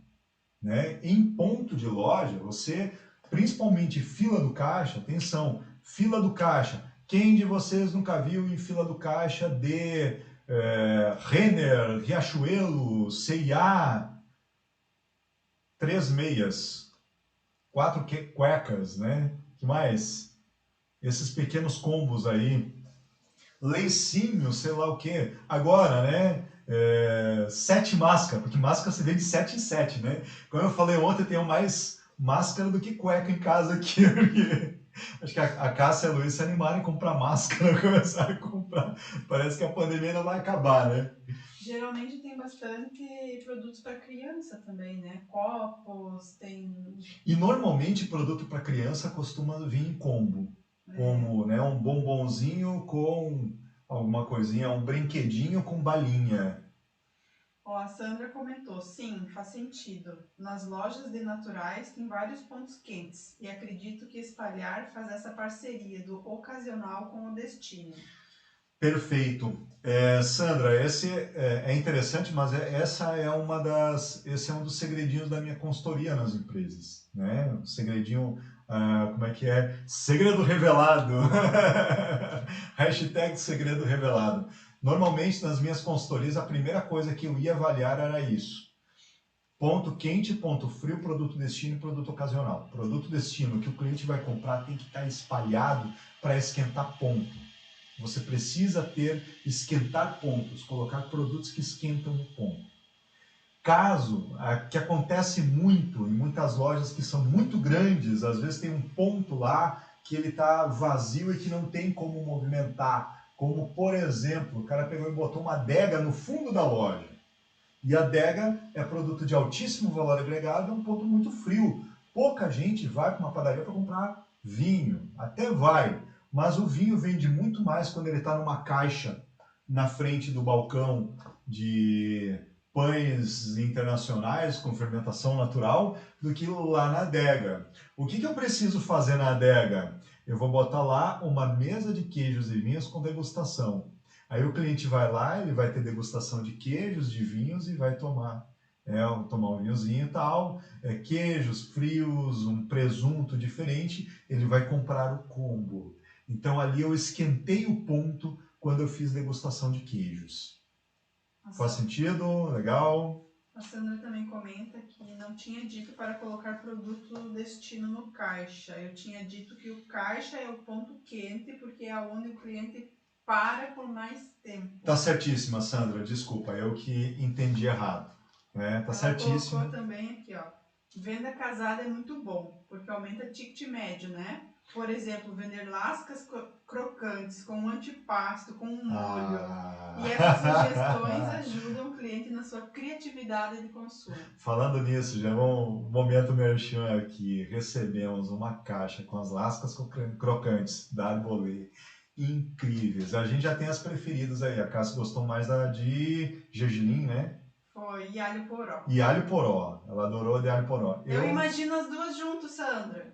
né? Em ponto de loja, você, principalmente fila do caixa, atenção, fila do caixa. Quem de vocês nunca viu em fila do caixa de Renner, Riachuelo, C&A, 3 meias, 4 cuecas, né? Que mais? Esses pequenos combos aí, leicinho, sei lá o que. Agora, né? 7 máscaras, porque máscara se vende 7 em 7, né? Como eu falei ontem, eu tenho mais máscara do que cueca em casa aqui. Porque acho que a Cássia e a Luiz se animaram em comprar máscara, começaram a comprar. Parece que a pandemia não vai acabar, né? Geralmente tem bastante produtos para criança também, né? Copos, tem. E normalmente produto para criança costuma vir em combo, como né, um bombonzinho com alguma coisinha, um brinquedinho com balinha. Ó, a Sandra comentou, sim, faz sentido. Nas lojas de naturais tem vários pontos quentes e acredito que espalhar faz essa parceria do ocasional com o destino. Perfeito. Sandra, esse é interessante, mas esse é um dos segredinhos da minha consultoria nas empresas, né? O segredinho, como é que é? Segredo revelado. Hashtag segredo revelado. Normalmente, nas minhas consultorias, a primeira coisa que eu ia avaliar era isso. Ponto quente, ponto frio, produto destino e produto ocasional. Produto destino que o cliente vai comprar tem que estar espalhado para esquentar ponto. Você precisa esquentar pontos, colocar produtos que esquentam o ponto. Caso, que acontece muito em muitas lojas que são muito grandes, às vezes tem um ponto lá que ele está vazio e que não tem como movimentar. Como, por exemplo, o cara pegou e botou uma adega no fundo da loja. E a adega é produto de altíssimo valor agregado, é um ponto muito frio. Pouca gente vai para uma padaria para comprar vinho, até vai, mas o vinho vende muito mais quando ele está numa caixa na frente do balcão de pães internacionais com fermentação natural do que lá na adega. O que eu preciso fazer na adega? Eu vou botar lá uma mesa de queijos e vinhos com degustação. Aí o cliente vai lá, ele vai ter degustação de queijos, de vinhos e vai tomar um vinhozinho e tal, queijos frios, um presunto diferente, ele vai comprar o combo. Então ali eu esquentei o ponto quando eu fiz degustação de queijos. Faz sentido? Legal? A Sandra também comenta que não tinha dito para colocar produto destino no caixa. Eu tinha dito que o caixa é o ponto quente, porque é onde o cliente para por mais tempo. Tá certíssima, Sandra. Desculpa, eu que entendi errado. Tá Ela certíssimo. colocou também aqui, ó. Venda casada é muito bom, porque aumenta ticket médio, né? Por exemplo, vender lascas crocantes com um antipasto, com um molho. E essas sugestões ajudam o cliente na sua criatividade de consumo. Falando nisso, já um momento merchan aqui. Recebemos uma caixa com as lascas crocantes da Arbolê. Incríveis. A gente já tem as preferidas aí. A Cássia gostou mais da de gergelim, né? Foi, e alho poró. E alho poró. Ela adorou a de alho poró. Eu imagino as duas juntos, Sandra.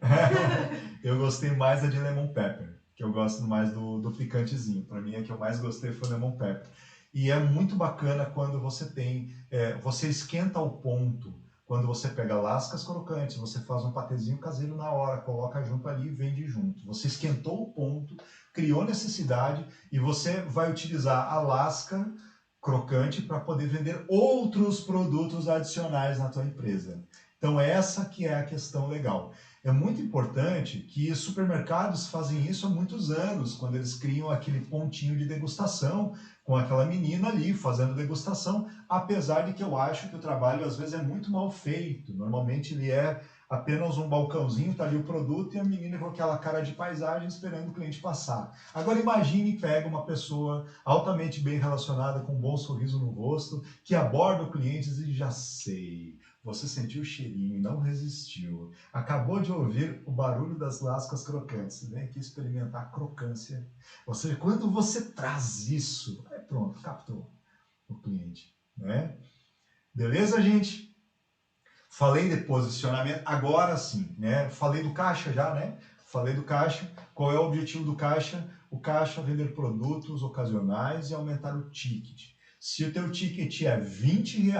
Eu gostei mais da de lemon pepper, que eu gosto mais do picantezinho. Para mim, a que eu mais gostei foi lemon pepper. E é muito bacana quando você esquenta o ponto. Quando você pega lascas crocantes, você faz um patezinho caseiro na hora, coloca junto ali e vende junto. Você esquentou o ponto, criou necessidade e você vai utilizar a lasca crocante para poder vender outros produtos adicionais na tua empresa. Então essa que é a questão legal. É muito importante que supermercados fazem isso há muitos anos, quando eles criam aquele pontinho de degustação com aquela menina ali fazendo degustação, apesar de que eu acho que o trabalho às vezes é muito mal feito. Normalmente ele é apenas um balcãozinho, tá ali o produto e a menina com aquela cara de paisagem esperando o cliente passar. Agora imagine pega uma pessoa altamente bem relacionada, com um bom sorriso no rosto, que aborda o cliente e diz, já sei, você sentiu o cheirinho e não resistiu. Acabou de ouvir o barulho das lascas crocantes. Vem aqui experimentar a crocância. Ou seja, quando você traz isso, aí pronto, captou o cliente. Né? Beleza, gente? Falei de posicionamento, agora sim, né? Falei do caixa já, né? Falei do caixa. Qual é o objetivo do caixa? O caixa é vender produtos ocasionais e aumentar o ticket. Se o teu ticket é R$ 20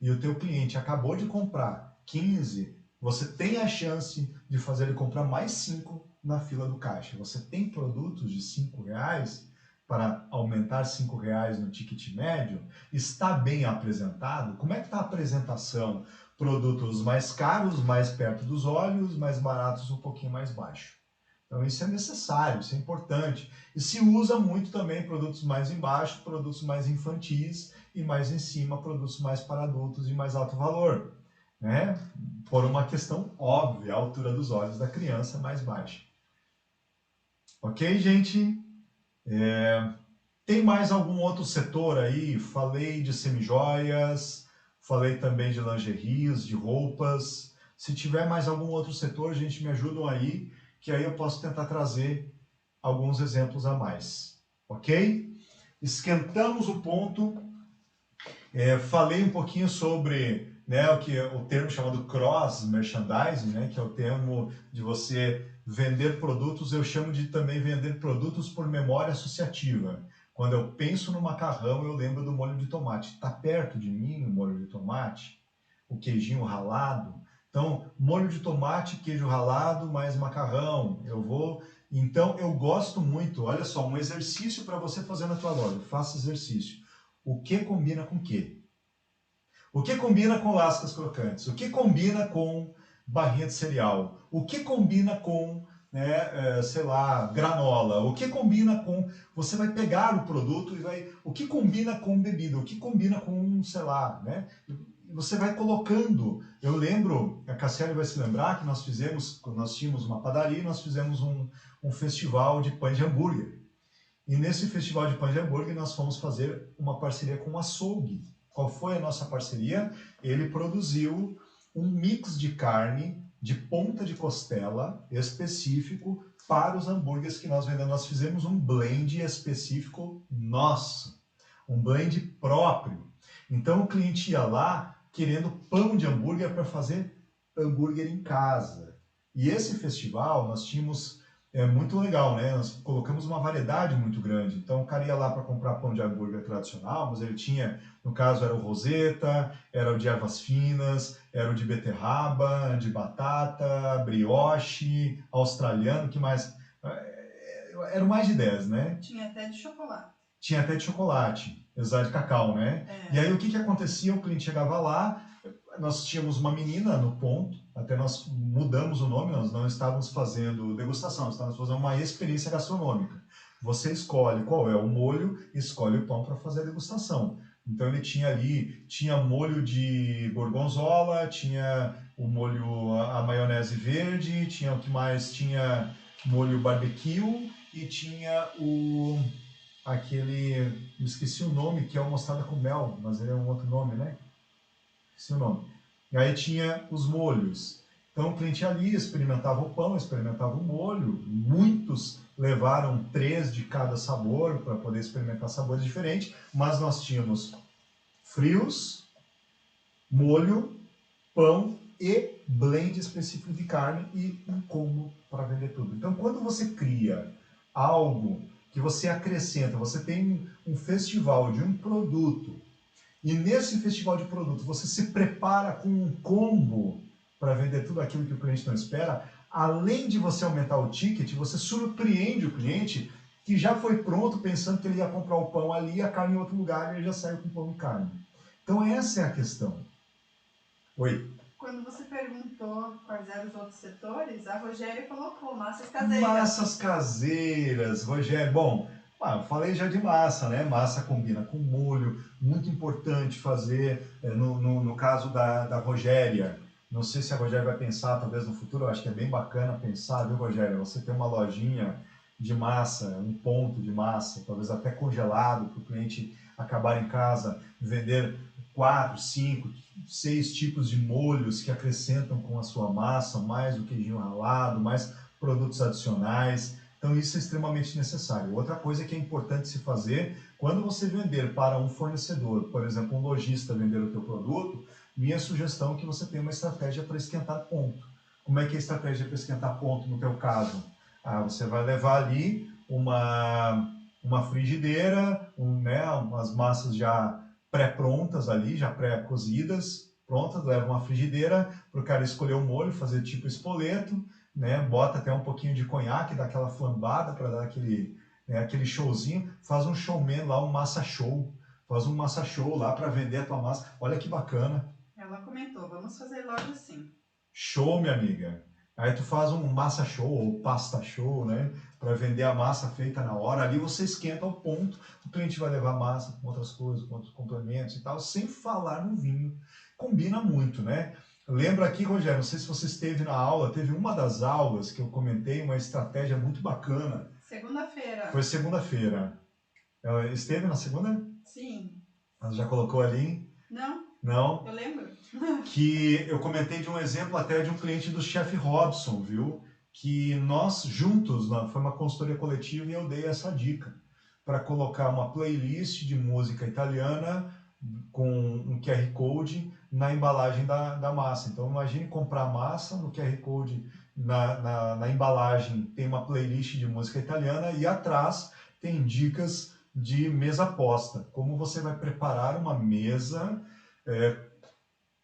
e o teu cliente acabou de comprar 15, você tem a chance de fazer ele comprar mais 5 na fila do caixa. Você tem produtos de R$ 5 para aumentar R$ 5 no ticket médio? Está bem apresentado? Como é que está a apresentação? Produtos mais caros, mais perto dos olhos, mais baratos, um pouquinho mais baixo. Então isso é necessário, isso é importante. E se usa muito também produtos mais embaixo, produtos mais infantis e mais em cima, produtos mais para adultos e mais alto valor, né? Por uma questão óbvia, a altura dos olhos da criança é mais baixa. Ok, gente? Tem mais algum outro setor aí? Falei de semijoias, falei também de lingeries, de roupas. Se tiver mais algum outro setor, gente, me ajudam aí, que aí eu posso tentar trazer alguns exemplos a mais. Ok? Esquentamos o ponto. Falei um pouquinho sobre, né, o termo chamado cross merchandising, né, que é o termo de você vender produtos. Eu chamo de também vender produtos por memória associativa. Quando eu penso no macarrão, eu lembro do molho de tomate. Está perto de mim o molho de tomate? O queijinho ralado? Então, molho de tomate, queijo ralado, mais macarrão. Então, eu gosto muito. Olha só, um exercício para você fazer na tua loja. Faça exercício. O que combina com o quê? O que combina com lascas crocantes? O que combina com barrinha de cereal? O que combina com, né, sei lá, granola? O que combina com... Você vai pegar o produto e vai... O que combina com bebida? O que combina com, sei lá, né? E você vai colocando. Eu lembro, a Cassiane vai se lembrar que nós tínhamos uma padaria e nós fizemos um festival de pães de hambúrguer. E nesse festival de pães de hambúrguer nós fomos fazer uma parceria com o açougue. Qual foi a nossa parceria? Ele produziu um mix de carne de ponta de costela específico para os hambúrgueres que nós vendemos. Nós fizemos um blend específico nosso, um blend próprio. Então o cliente ia lá querendo pão de hambúrguer para fazer hambúrguer em casa. E esse festival nós tínhamos... muito legal, né? Nós colocamos uma variedade muito grande. Então, o cara ia lá para comprar pão de hambúrguer tradicional, mas ele tinha, no caso, era o roseta, era o de ervas finas, era o de beterraba, de batata, brioche, australiano, que mais? Eram mais de 10, né? Tinha até de chocolate. Tinha até de chocolate, exato, de cacau, né? E aí, o que acontecia? O cliente chegava lá, nós tínhamos uma menina no ponto, até nós mudamos o nome, nós não estávamos fazendo degustação, estávamos fazendo uma experiência gastronômica. Você escolhe qual é o molho, escolhe o pão para fazer a degustação. Então ele tinha molho de gorgonzola, tinha o molho, a maionese verde, tinha o que mais? Tinha molho barbecue e tinha me esqueci o nome, que é o mostarda com mel, mas ele é um outro nome, né? Esqueci o nome. E aí tinha os molhos. Então o cliente ali experimentava o pão, experimentava o molho. Muitos levaram 3 de cada sabor para poder experimentar sabores diferentes. Mas nós tínhamos frios, molho, pão e blend específico de carne e um combo para vender tudo. Então quando você cria algo que você acrescenta, você tem um festival de um produto, e nesse festival de produto você se prepara com um combo para vender tudo aquilo que o cliente não espera, além de você aumentar o ticket, você surpreende o cliente que já foi pronto pensando que ele ia comprar o pão ali e a carne em outro lugar e ele já saiu com pão e carne. Então essa é a questão. Oi? Quando você perguntou quais eram os outros setores, a Rogéria colocou massas caseiras. Massas caseiras, Rogério. Bom, eu falei já de massa, né? Massa combina com molho, muito importante fazer, no caso da Rogéria. Não sei se a Rogéria vai pensar, talvez no futuro, eu acho que é bem bacana pensar, viu, Rogéria? Você tem uma lojinha de massa, um ponto de massa, talvez até congelado, para o cliente acabar em casa, vender 4, 5, 6 tipos de molhos que acrescentam com a sua massa, mais o queijinho ralado, mais produtos adicionais. Então isso é extremamente necessário. Outra coisa que é importante se fazer, quando você vender para um fornecedor, por exemplo, um lojista vender o teu produto, minha sugestão é que você tenha uma estratégia para esquentar ponto. Como é que é a estratégia para esquentar ponto no teu caso? Você vai levar ali uma frigideira, né, umas massas já pré-prontas ali, já pré-cozidas, prontas, leva uma frigideira para o cara escolher o molho, fazer tipo espoleto, né, bota até um pouquinho de conhaque, dá aquela flambada para dar aquele, né, aquele showzinho, faz um showman lá, um massa show, faz um massa show lá para vender a tua massa. Olha que bacana. Ela comentou, vamos fazer loja assim. Show, minha amiga. Aí tu faz um massa show ou pasta show, né? Para vender a massa feita na hora. Ali você esquenta ao ponto. O cliente vai levar massa com outras coisas, com outros complementos e tal, sem falar no vinho. Combina muito, né? Lembra aqui, Rogério, não sei se você esteve na aula, teve uma das aulas que eu comentei, uma estratégia muito bacana. Segunda-feira. Foi segunda-feira. Ela esteve na segunda? Sim. Ela já colocou ali? Não? Não? Eu lembro. Que eu comentei de um exemplo até de um cliente do chefe Robson, viu? Que nós juntos, foi uma consultoria coletiva e eu dei essa dica para colocar uma playlist de música italiana com um QR Code na embalagem da massa. Então imagine comprar massa no QR Code, na embalagem tem uma playlist de música italiana e atrás tem dicas de mesa posta. Como você vai preparar uma mesa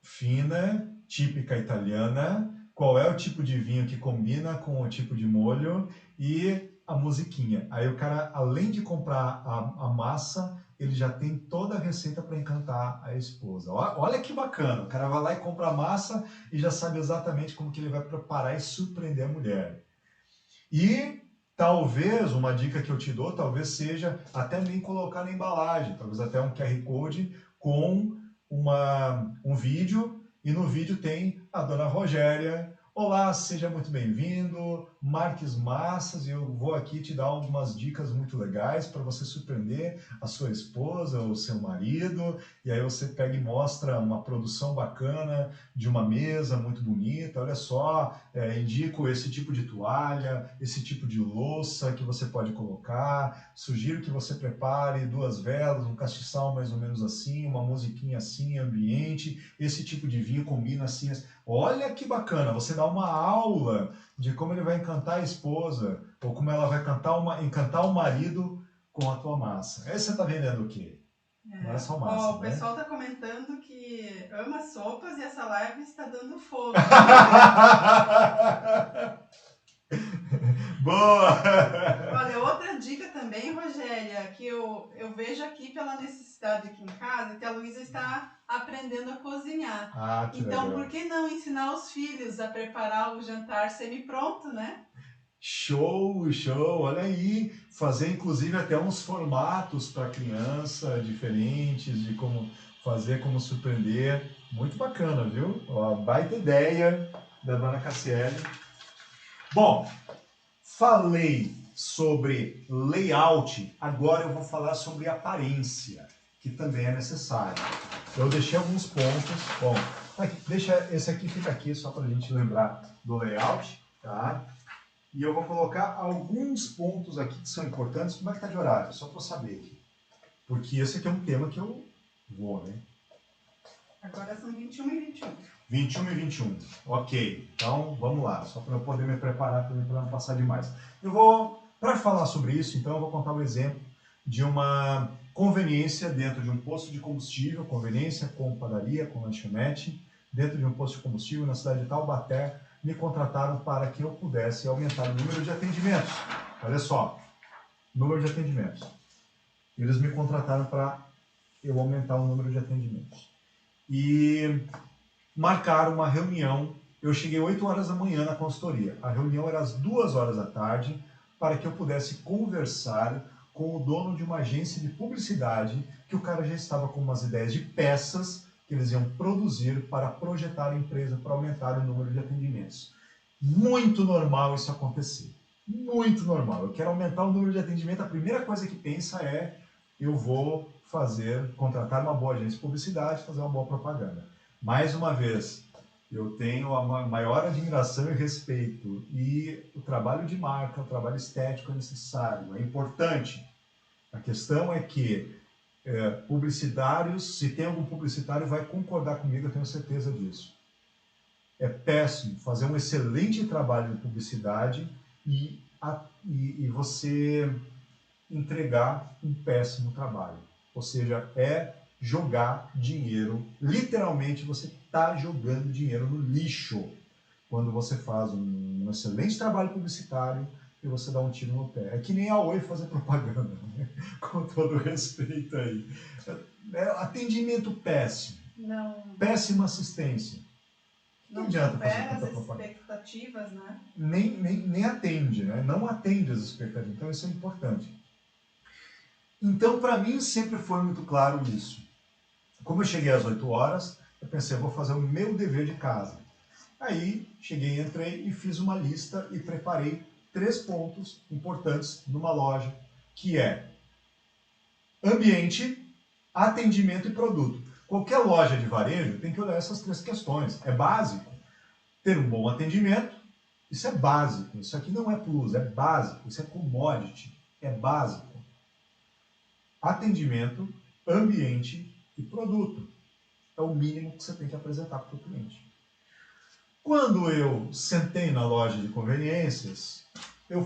fina, típica italiana, qual é o tipo de vinho que combina com o tipo de molho e a musiquinha. Aí o cara, além de comprar a massa, ele já tem toda a receita para encantar a esposa. Olha que bacana, o cara vai lá e compra a massa e já sabe exatamente como que ele vai preparar e surpreender a mulher. E talvez, uma dica que eu te dou, talvez seja até nem colocar na embalagem, talvez até um QR Code com um vídeo, e no vídeo tem a dona Rogéria. Olá, seja muito bem-vindo, Marques Massas, e eu vou aqui te dar algumas dicas muito legais para você surpreender a sua esposa ou seu marido, e aí você pega e mostra uma produção bacana de uma mesa muito bonita, olha só, indico esse tipo de toalha, esse tipo de louça que você pode colocar, sugiro que você prepare 2 velas, um castiçal mais ou menos assim, uma musiquinha assim, ambiente, esse tipo de vinho combina assim. Olha que bacana, você dá uma aula de como ele vai encantar a esposa, ou como ela vai encantar o marido com a tua massa. Aí você está vendendo o quê? Não é só massa, o pessoal está comentando que ama sopas e essa live está dando fome. Boa! Olha, outra dica também, Rogéria, que eu vejo aqui pela necessidade aqui em casa, que a Luísa está aprendendo a cozinhar. Então, legal. por que não ensinar os filhos a preparar o jantar semi-pronto, né? Show, show! Olha aí, fazer inclusive até uns formatos para criança diferentes, de como fazer, como surpreender. Muito bacana, viu? Ó, baita ideia da dona Cassiele. Bom, falei sobre layout, agora eu vou falar sobre aparência, que também é necessário. Eu deixei alguns pontos. Bom, deixa esse aqui, fica aqui só para a gente lembrar do layout, tá? E eu vou colocar alguns pontos aqui que são importantes. Como é que tá de horário? Só para eu saber aqui. Porque esse aqui é um tema que eu vou, né? Agora são 21 e 21. 21 e 21. Ok. Então, vamos lá. Só para eu poder me preparar para não passar demais. Para falar sobre isso, então, eu vou contar um exemplo de uma conveniência dentro de um posto de combustível, conveniência com padaria, com lanchonete, dentro de um posto de combustível na cidade de Taubaté, me contrataram para que eu pudesse aumentar o número de atendimentos. Olha só, número de atendimentos. Eles me contrataram para eu aumentar o número de atendimentos. E marcaram uma reunião. Eu cheguei 8 horas da manhã na consultoria. A reunião era às 2 horas da tarde para que eu pudesse conversar com o dono de uma agência de publicidade, que o cara já estava com umas ideias de peças que eles iam produzir para projetar a empresa para aumentar o número de atendimentos. Muito normal isso acontecer. Muito normal. Eu quero aumentar o número de atendimento. A primeira coisa que pensa é: eu vou contratar uma boa agência de publicidade, fazer uma boa propaganda. Mais uma vez, eu tenho a maior admiração e respeito. E o trabalho de marca, o trabalho estético é necessário, é importante. A questão é que publicitários, se tem algum publicitário, vai concordar comigo, eu tenho certeza disso. É péssimo fazer um excelente trabalho de publicidade e você entregar um péssimo trabalho. Ou seja, é jogar dinheiro. Literalmente, você está jogando dinheiro no lixo quando você faz um excelente trabalho publicitário e você dá um tiro no pé. É que nem a Oi fazer propaganda, né? Com todo respeito aí. Atendimento péssimo. Não, Péssima assistência. não Não adianta fazer supera as tanta propaganda. expectativas, né? Nem atende, né? Não atende as expectativas. Então isso é importante. Então, para mim, sempre foi muito claro isso. Como eu cheguei às 8 horas, eu pensei, eu vou fazer o meu dever de casa. Aí, cheguei, entrei e fiz uma lista e preparei 3 pontos importantes numa loja, que é ambiente, atendimento e produto. Qualquer loja de varejo tem que olhar essas 3 questões. É básico. Ter um bom atendimento, isso é básico. Isso aqui não é plus, é básico. Isso é commodity, é básico. Atendimento, ambiente e produto. É o mínimo que você tem que apresentar para o cliente. Quando eu sentei na loja de conveniências, eu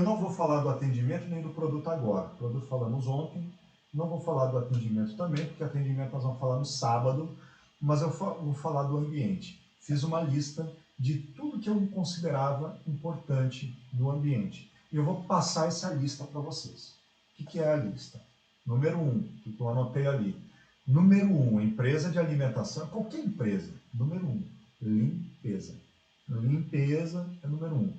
não vou falar do atendimento nem do produto agora. O produto falamos ontem, não vou falar do atendimento também, porque atendimento nós vamos falar no sábado, mas eu vou falar do ambiente. Fiz uma lista de tudo que eu considerava importante no ambiente. E eu vou passar essa lista para vocês. O que é a lista? Número 1, que eu anotei ali. Número 1, empresa de alimentação, qualquer empresa. Número 1, limpeza. Limpeza é número 1.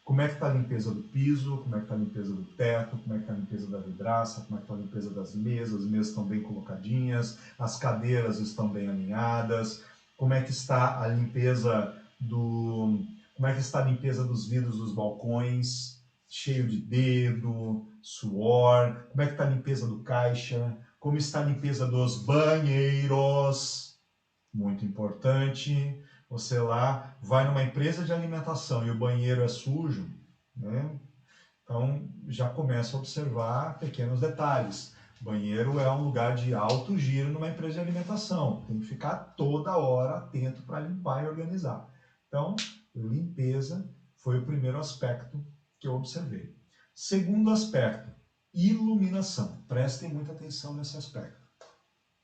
Como é que está a limpeza do piso, como é que está a limpeza do teto, como é que está a limpeza da vidraça, como é que está a limpeza das mesas, as mesas estão bem colocadinhas, as cadeiras estão bem alinhadas, como é que está a limpeza como é que está a limpeza dos vidros dos balcões, cheio de dedo, suor, como é que está a limpeza do caixa, como está a limpeza dos banheiros, muito importante. Você lá vai numa empresa de alimentação e o banheiro é sujo, né? Então já começa a observar pequenos detalhes. Banheiro é um lugar de alto giro numa empresa de alimentação. Tem que ficar toda hora atento para limpar e organizar. Então, limpeza foi o primeiro aspecto que eu observei. Segundo aspecto, iluminação. Prestem muita atenção nesse aspecto.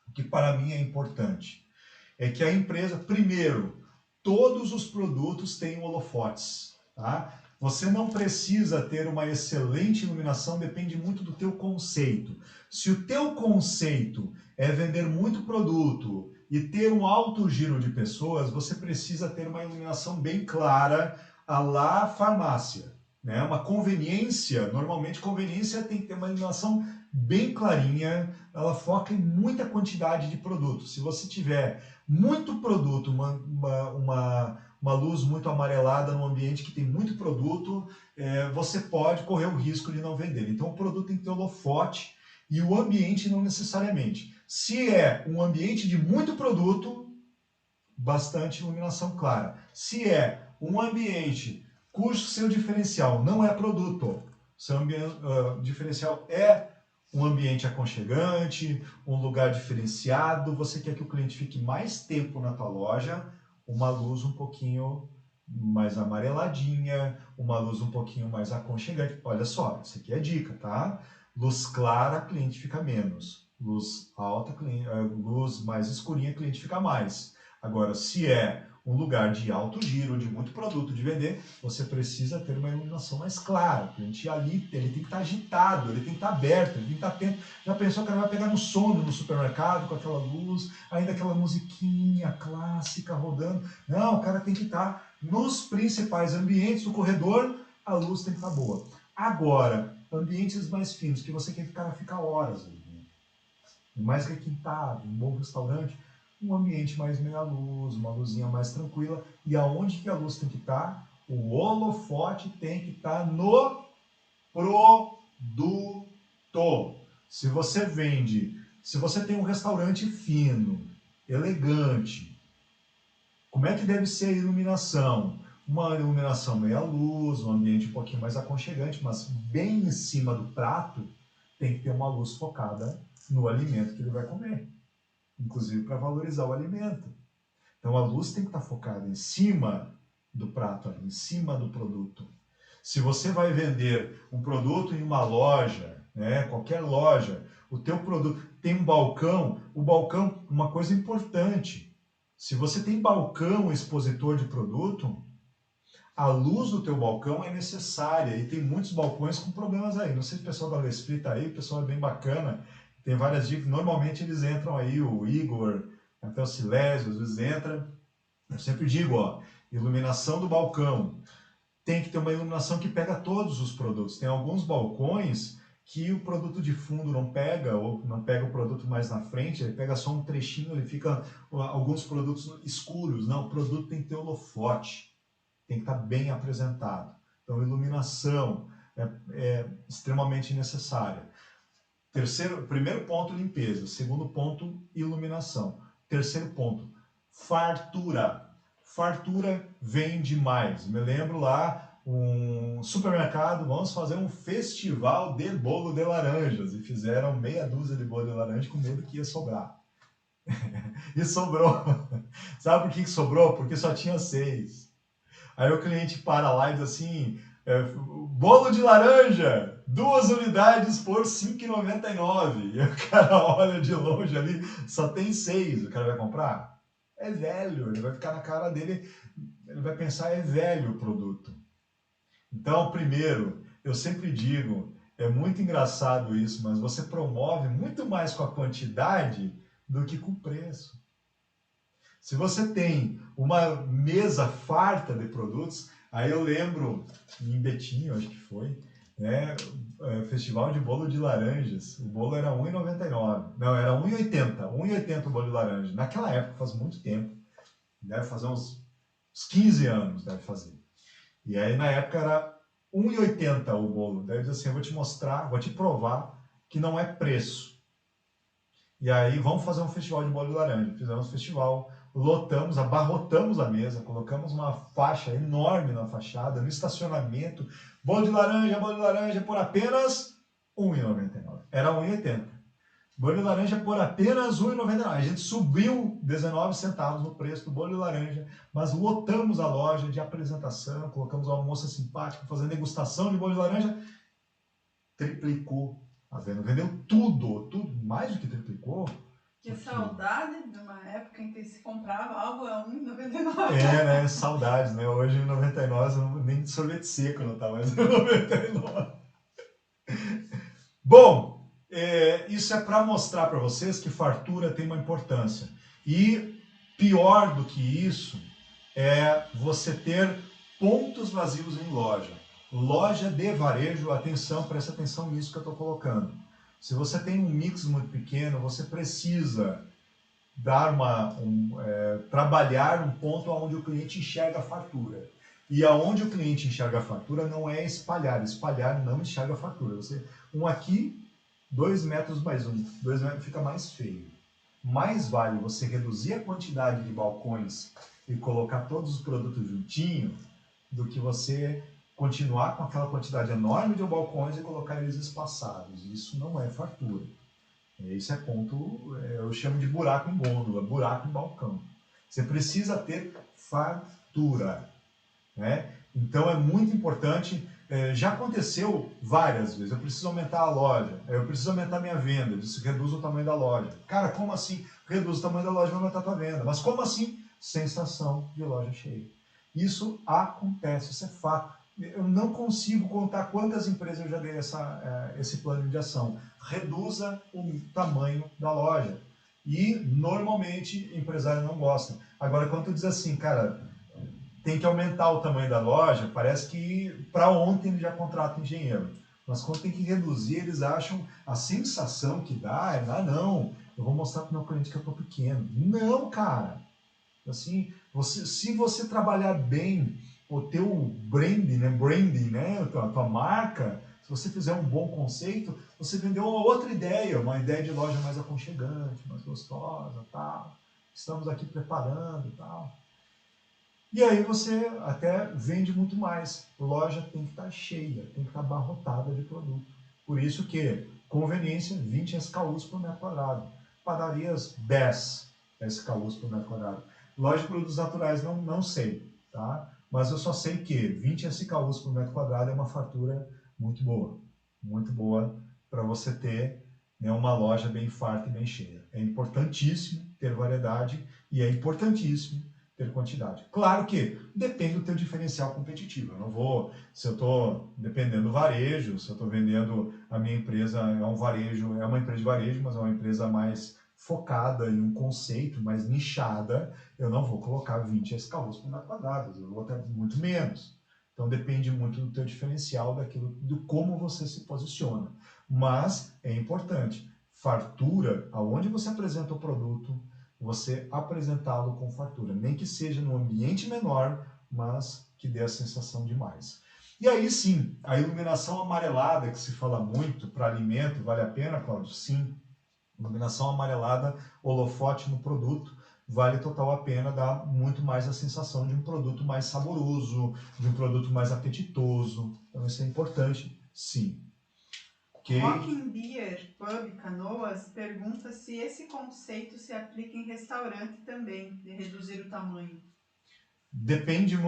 O que para mim é importante é que a empresa, primeiro, todos os produtos têm holofotes, tá? Você não precisa ter uma excelente iluminação, depende muito do teu conceito. Se o teu conceito é vender muito produto e ter um alto giro de pessoas, você precisa ter uma iluminação bem clara, à la farmácia, né? Uma conveniência, normalmente conveniência tem que ter uma iluminação bem clarinha, ela foca em muita quantidade de produtos. Se você tiver muito produto, uma luz muito amarelada num ambiente que tem muito produto, você pode correr o risco de não vender. Então o produto tem que ter holofote e o ambiente não necessariamente. Se é um ambiente de muito produto, bastante iluminação clara. Se é um ambiente cujo seu diferencial não é produto, seu diferencial é um ambiente aconchegante, um lugar diferenciado, você quer que o cliente fique mais tempo na tua loja, uma luz um pouquinho mais amareladinha, uma luz um pouquinho mais aconchegante. Olha só, isso aqui é dica, tá? Luz clara, cliente fica menos. Luz alta, luz mais escurinha, cliente fica mais. Agora, se é um lugar de alto giro, de muito produto de vender, você precisa ter uma iluminação mais clara. O cliente ali, ele tem que estar agitado, ele tem que estar aberto, ele tem que estar atento. Já pensou que ele vai pegar no sono no supermercado com aquela luz, ainda aquela musiquinha clássica rodando? Não, o cara tem que estar nos principais ambientes do corredor, a luz tem que estar boa. Agora, ambientes mais finos, que você quer que o cara fica horas ali, mais requintado, um bom restaurante, um ambiente mais meia luz, uma luzinha mais tranquila. E aonde que a luz tem que estar? O holofote tem que estar no produto. Se você se você tem um restaurante fino, elegante, como é que deve ser a iluminação? Uma iluminação meia luz, um ambiente um pouquinho mais aconchegante, mas bem em cima do prato tem que ter uma luz focada no alimento que ele vai comer, inclusive para valorizar o alimento. Então a luz tem que estar focada em cima do prato, em cima do produto. Se você vai vender um produto em uma loja, né? Qualquer loja, o teu produto tem um balcão, o balcão, uma coisa importante, se você tem balcão expositor de produto, a luz do teu balcão é necessária e tem muitos balcões com problemas aí. Não sei se o pessoal da Lesprit tá aí, o pessoal é bem bacana, tem várias dicas. Normalmente eles entram aí, o Igor, até o Silésio, às vezes entra. Eu sempre digo, ó, iluminação do balcão. Tem que ter uma iluminação que pega todos os produtos. Tem alguns balcões que o produto de fundo não pega, ou não pega o produto mais na frente, ele pega só um trechinho, ele fica alguns produtos escuros. Não, o produto tem que ter holofote, tem que estar bem apresentado. Então, iluminação é extremamente necessária. Primeiro ponto, limpeza. Segundo ponto, iluminação. Terceiro ponto, fartura. Fartura vende mais. Me lembro lá, um supermercado, vamos fazer um festival de bolo de laranjas. E fizeram meia dúzia de bolo de laranja com medo que ia sobrar. E sobrou. Sabe por que sobrou? Porque só tinha 6. Aí o cliente para lá e diz assim, bolo de laranja, 2 unidades por R$ 5,99. E o cara olha de longe ali, só tem 6. O cara vai comprar? É velho, ele vai ficar na cara dele, ele vai pensar, é velho o produto. Então, primeiro, eu sempre digo, é muito engraçado isso, mas você promove muito mais com a quantidade do que com o preço. Se você tem uma mesa farta de produtos, aí eu lembro, em Betim, acho que foi, né, festival de bolo de laranjas, o bolo era R$ 1,99, não, era R$ 1,80, R$ 1,80 o bolo de laranja. Naquela época, faz muito tempo, deve fazer uns 15 anos, deve fazer. E aí, na época, era R$ 1,80 o bolo. Daí eu disse assim, eu vou te mostrar, vou te provar que não é preço. E aí, vamos fazer um festival de bolo de laranja. Fizemos um festival, lotamos, abarrotamos a mesa, colocamos uma faixa enorme na fachada, no estacionamento. Bolo de laranja por apenas R$ 1,99. Era R$ 1,80. Bolo de laranja por apenas R$ 1,99. A gente subiu 19 centavos no preço do bolo de laranja, mas lotamos a loja de apresentação, colocamos uma moça simpática fazendo degustação de bolo de laranja. Triplicou a venda. Vendeu tudo, mais do que triplicou. Que saudade de uma época em que se comprava algo a R$ 1,99. Né? Saudades, né? Hoje, em 99, nem de sorvete seco não tá mais em 99. Bom, isso é para mostrar para vocês que fartura tem uma importância. E pior do que isso é você ter pontos vazios em loja. Loja de varejo, atenção, presta atenção nisso que eu estou colocando. Se você tem um mix muito pequeno, você precisa dar trabalhar um ponto onde o cliente enxerga a fartura. E aonde o cliente enxerga a fartura não é espalhar. Espalhar não enxerga a fartura. Um aqui, 2 metros mais 1. 2 metros fica mais feio. Mais vale você reduzir a quantidade de balcões e colocar todos os produtos juntinho do que você continuar com aquela quantidade enorme de balcões e colocar eles espaçados. Isso não é fartura. Esse é ponto, eu chamo de buraco em gôndola, buraco em balcão. Você precisa ter fartura, né? Então é muito importante, já aconteceu várias vezes, eu preciso aumentar a loja, eu preciso aumentar minha venda, isso reduz o tamanho da loja. Cara, como assim? Reduz o tamanho da loja, vai aumentar a tua venda. Mas como assim? Sensação de loja cheia. Isso acontece, isso é fato. Eu não consigo contar quantas empresas eu já dei esse plano de ação. Reduza o tamanho da loja. E, normalmente, empresário não gosta. Agora, quando tu diz assim, cara, tem que aumentar o tamanho da loja, parece que para ontem ele já contrata engenheiro. Mas quando tem que reduzir, eles acham a sensação que dá, não, eu vou mostrar para o meu cliente que eu estou pequeno. Não, cara. Assim, se você trabalhar bem o teu branding, né, a tua marca, se você fizer um bom conceito, você vendeu uma outra ideia, uma ideia de loja mais aconchegante, mais gostosa, tal. Estamos aqui preparando, tal. E aí você até vende muito mais. A loja tem que estar cheia, tem que estar abarrotada de produto. Por isso que conveniência 20 SKUs por metro quadrado. Padarias 10 SKUs por metro quadrado. Loja de produtos naturais não sei, tá? Mas eu só sei que 20 SKUs por metro quadrado é uma fartura muito boa para você ter, né, uma loja bem farta e bem cheia. É importantíssimo ter variedade e é importantíssimo ter quantidade. Claro que depende do teu diferencial competitivo. Eu não vou, se eu estou dependendo do varejo, se eu estou vendendo, a minha empresa é um varejo, é uma empresa de varejo, mas é uma empresa mais focada em um conceito, mais nichada, eu não vou colocar 20 SKUs por metro quadrado, eu vou ter muito menos. Então depende muito do teu diferencial, daquilo, do como você se posiciona. Mas é importante, fartura, aonde você apresenta o produto, você apresentá-lo com fartura, nem que seja num ambiente menor, mas que dê a sensação de mais. E aí sim, a iluminação amarelada, que se fala muito para alimento, vale a pena, Cláudio? Sim. Iluminação amarelada, holofote no produto, vale total a pena, dá muito mais a sensação de um produto mais saboroso, de um produto mais apetitoso. Então isso é importante, sim. Ok? Rocking Beer Pub Canoas pergunta se esse conceito se aplica em restaurante também, de reduzir o tamanho. Depende,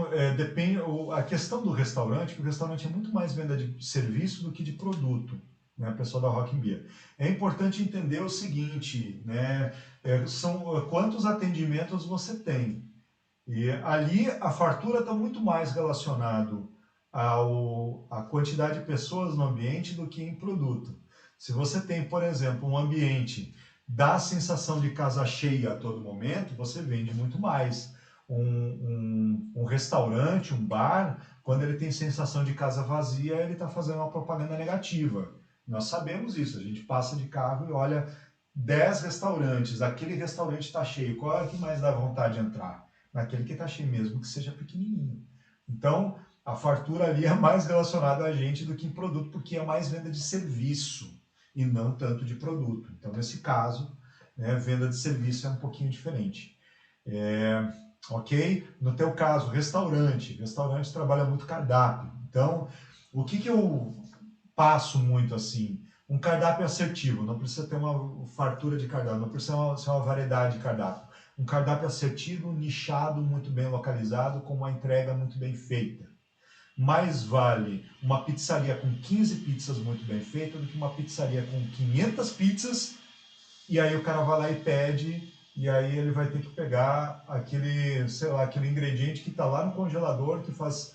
a questão do restaurante, que o restaurante é muito mais venda de serviço do que de produto, né, pessoal da Rock Beer. É importante entender o seguinte, né, são quantos atendimentos você tem. E ali a fartura está muito mais relacionado à quantidade de pessoas no ambiente do que em produto. Se você tem, por exemplo, um ambiente dá sensação de casa cheia a todo momento, você vende muito mais. Um restaurante, um bar, quando ele tem sensação de casa vazia, ele está fazendo uma propaganda negativa. Nós sabemos isso, a gente passa de carro e olha 10 restaurantes, aquele restaurante está cheio, qual é que mais dá vontade de entrar? Naquele que está cheio mesmo, que seja pequenininho. Então, a fartura ali é mais relacionada a gente do que em produto, porque é mais venda de serviço e não tanto de produto. Então, nesse caso, né, venda de serviço é um pouquinho diferente. Ok? No teu caso, restaurante. Restaurante trabalha muito cardápio. Então, o que eu passo muito assim? Um cardápio assertivo. Não precisa ter uma fartura de cardápio, não precisa ser uma variedade de cardápio. Um cardápio assertivo, nichado, muito bem localizado, com uma entrega muito bem feita. Mais vale uma pizzaria com 15 pizzas muito bem feitas do que uma pizzaria com 500 pizzas e aí o cara vai lá e pede e aí ele vai ter que pegar aquele, sei lá, aquele ingrediente que está lá no congelador, que faz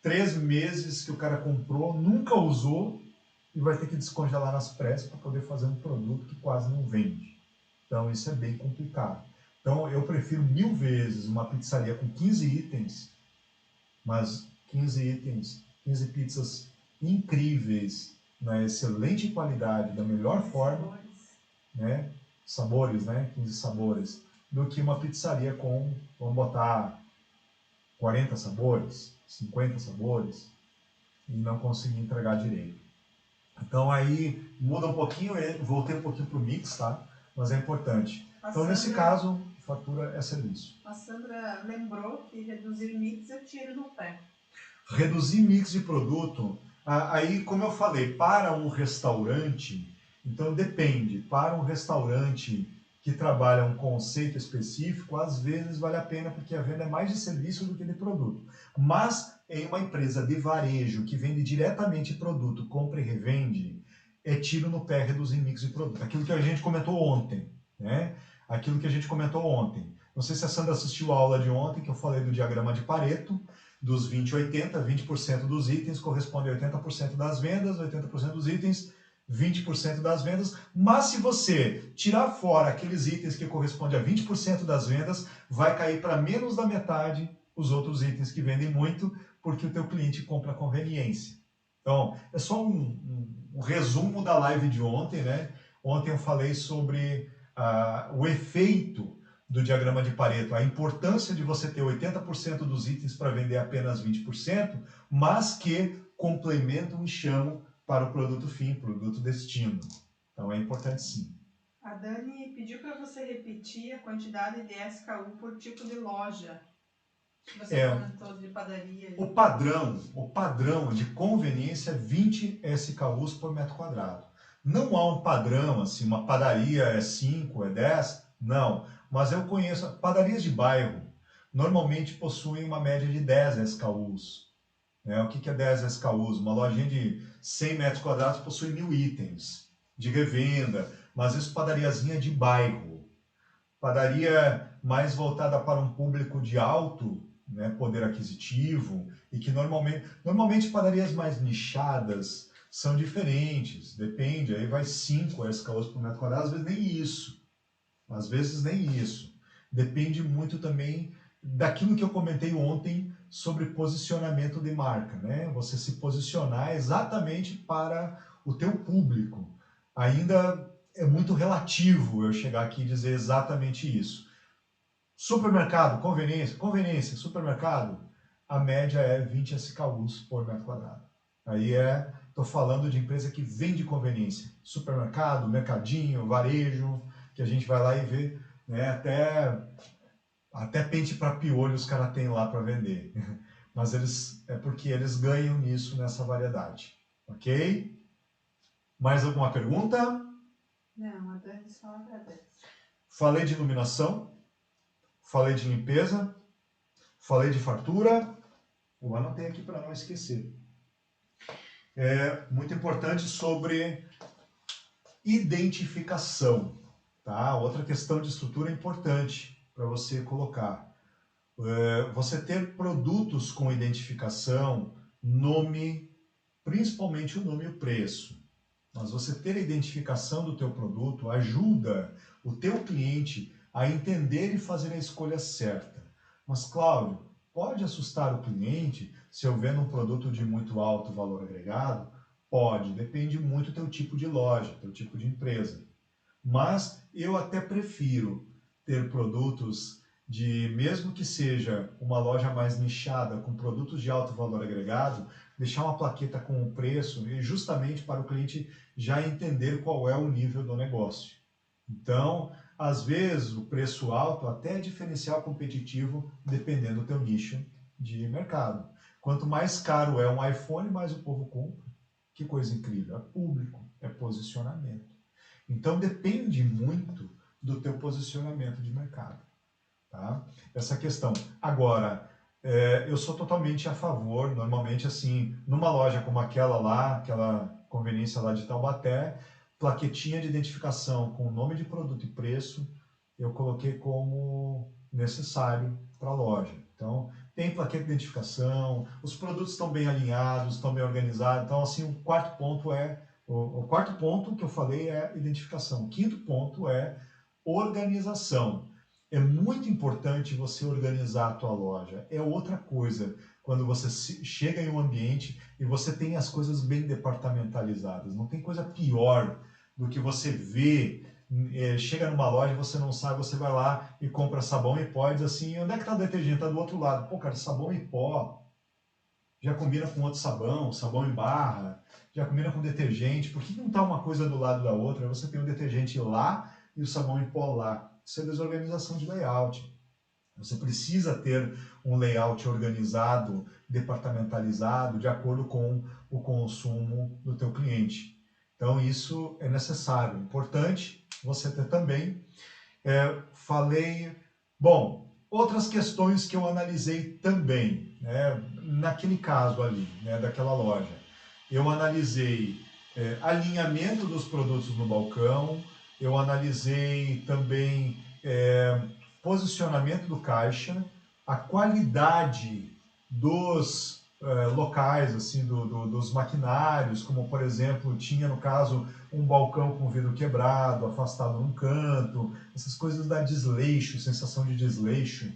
3 meses que o cara comprou, nunca usou e vai ter que descongelar nas pressas para poder fazer um produto que quase não vende. Então isso é bem complicado. Então eu prefiro 1000 vezes uma pizzaria com 15 itens, mas 15 itens, 15 pizzas incríveis, na excelente qualidade, da melhor forma, né? Sabores, né? 15 sabores, do que uma pizzaria com, vamos botar, 40 sabores, 50 sabores, e não conseguir entregar direito. Então aí muda um pouquinho, voltei um pouquinho para o mix, tá? Mas é importante. Então nesse caso, fatura é serviço. A Sandra lembrou que reduzir mix é tiro no pé. Reduzir mix de produto, aí como eu falei, para um restaurante, então depende, para um restaurante que trabalha um conceito específico, às vezes vale a pena porque a venda é mais de serviço do que de produto. Mas em uma empresa de varejo que vende diretamente produto, compra e revende, é tiro no pé reduzir mix de produto. Aquilo que a gente comentou ontem, né? Aquilo que a gente comentou ontem. Não sei se a Sandra assistiu a aula de ontem, que eu falei do diagrama de Pareto, dos 20-80, 20% dos itens corresponde a 80% das vendas, 80% dos itens, 20% das vendas, mas se você tirar fora aqueles itens que correspondem a 20% das vendas, vai cair para menos da metade os outros itens que vendem muito, porque o teu cliente compra a conveniência. Então, é só um resumo da live de ontem, né? Ontem eu falei sobre o efeito do diagrama de Pareto, a importância de você ter 80% dos itens para vender apenas 20%, mas que complementam e chamam para o produto fim, produto destino. Então é importante sim. A Dani pediu para você repetir a quantidade de SKU por tipo de loja. Você comentou de padaria. O padrão de conveniência é 20 SKUs por metro quadrado. Não há um padrão, assim, uma padaria é 5, é 10, não. Mas eu conheço, padarias de bairro normalmente possuem uma média de 10 SKUs. O que é 10 SKUs? Uma lojinha de 100 metros quadrados possui 1000 itens. de revenda, mas isso padariazinha de bairro. Padaria mais voltada para um público de alto, né, poder aquisitivo, e que normalmente padarias mais nichadas são diferentes, depende, aí vai 5 SKUs por metro quadrado, às vezes nem isso. Às vezes nem isso. Depende muito também daquilo que eu comentei ontem sobre posicionamento de marca, né? Você se posicionar exatamente para o teu público. Ainda é muito relativo eu chegar aqui e dizer exatamente isso. Supermercado, conveniência, supermercado, a média é 20 SKUs por metro quadrado. Aí estou falando de empresa que vende conveniência. Supermercado, mercadinho, varejo, que a gente vai lá e vê, né, até pente para piolho os caras têm lá para vender. Mas é porque eles ganham nisso, nessa variedade. Ok? Mais alguma pergunta? Não, a Dani só agradece. Falei de iluminação, falei de limpeza, falei de fartura. Eu anotei aqui para não esquecer. É muito importante sobre identificação. Tá? Outra questão de estrutura importante para você colocar. Você ter produtos com identificação, nome, principalmente o nome e o preço. Mas você ter a identificação do teu produto ajuda o teu cliente a entender e fazer a escolha certa. Mas, Cláudio, pode assustar o cliente se eu vendo um produto de muito alto valor agregado? Pode, depende muito do teu tipo de loja, teu tipo de empresa. Mas eu até prefiro ter produtos mesmo que seja uma loja mais nichada, com produtos de alto valor agregado, deixar uma plaqueta com o preço, e justamente para o cliente já entender qual é o nível do negócio. Então, às vezes, o preço alto até é diferencial competitivo, dependendo do teu nicho de mercado. Quanto mais caro é um iPhone, mais o povo compra. Que coisa incrível, é público, é posicionamento. Então depende muito do teu posicionamento de mercado, tá? Essa questão. Agora, eu sou totalmente a favor, normalmente assim, numa loja como aquela lá, aquela conveniência lá de Taubaté, plaquetinha de identificação com nome de produto e preço, eu coloquei como necessário para a loja. Então, tem plaqueta de identificação, os produtos estão bem alinhados, estão bem organizados. Então, assim, o quarto ponto que eu falei é identificação. O quinto ponto é organização. É muito importante você organizar a tua loja. É outra coisa quando você chega em um ambiente e você tem as coisas bem departamentalizadas. Não tem coisa pior do que você ver, chega numa loja, você não sabe, você vai lá e compra sabão em pó e diz assim, onde é que está o detergente? Está do outro lado. Pô, cara, sabão em pó já combina com outro sabão, sabão em barra, já combina com detergente. Por que não está uma coisa do lado da outra? Você tem o detergente lá e o sabão em pó lá. Isso é desorganização de layout. Você precisa ter um layout organizado, departamentalizado, de acordo com o consumo do teu cliente. Então isso é necessário, importante você ter também. Bom, outras questões que eu analisei também, né, naquele caso ali, né, daquela loja. Eu analisei alinhamento dos produtos no balcão, eu analisei também posicionamento do caixa, a qualidade dos locais, assim, dos maquinários, como por exemplo, tinha no caso um balcão com vidro quebrado, afastado num canto, essas coisas da desleixo, sensação de desleixo.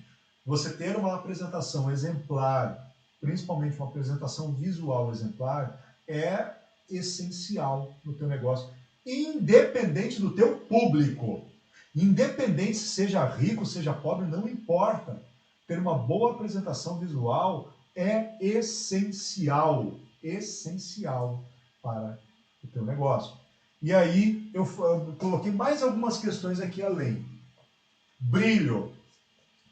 Você ter uma apresentação exemplar, principalmente uma apresentação visual exemplar, é essencial no teu negócio, independente do teu público. Independente se seja rico, seja pobre, não importa. Ter uma boa apresentação visual é essencial, essencial para o teu negócio. E aí eu coloquei mais algumas questões aqui além. Brilho.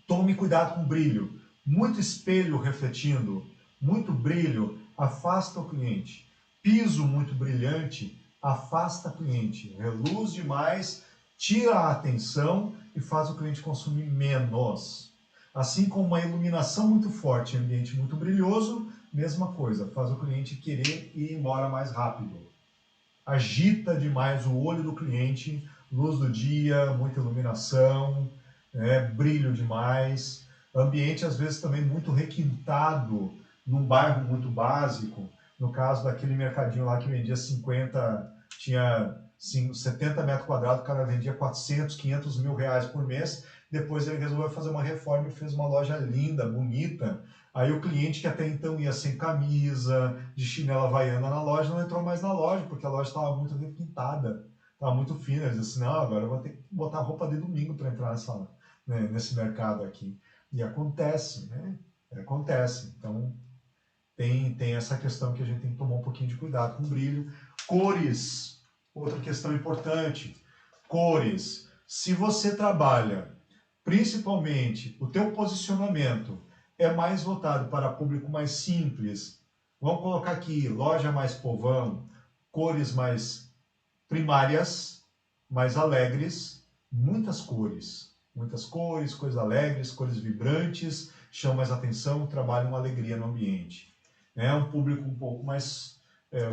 Tome cuidado com brilho. Muito espelho refletindo, muito brilho, afasta o cliente. Piso muito brilhante, afasta o cliente. Reluz demais, tira a atenção e faz o cliente consumir menos. Assim como uma iluminação muito forte, ambiente muito brilhoso, mesma coisa, faz o cliente querer ir embora mais rápido. agita demais o olho do cliente, luz do dia, muita iluminação, brilho demais, ambiente às vezes também muito requintado, num bairro muito básico. No caso daquele mercadinho lá que vendia 50, tinha 70 metros quadrados, o cara vendia 400, 500 mil reais por mês. Depois ele resolveu fazer uma reforma e fez uma loja linda, bonita. Aí o cliente que até então ia sem camisa, de chinela havaiana na loja, não entrou mais na loja, porque a loja estava muito requintada, estava muito fina. Ele disse assim, não, agora eu vou ter que botar roupa de domingo para entrar nesse mercado aqui. E acontece, né? Acontece. Então, tem essa questão que a gente tem que tomar um pouquinho de cuidado com o brilho. Cores, outra questão importante. Cores. Se você trabalha, principalmente, o teu posicionamento é mais voltado para público mais simples, vamos colocar aqui, loja mais povão, cores mais primárias, mais alegres, muitas cores, cores alegres, cores vibrantes, chamam mais atenção, trabalham alegria no ambiente. É um público um pouco mais,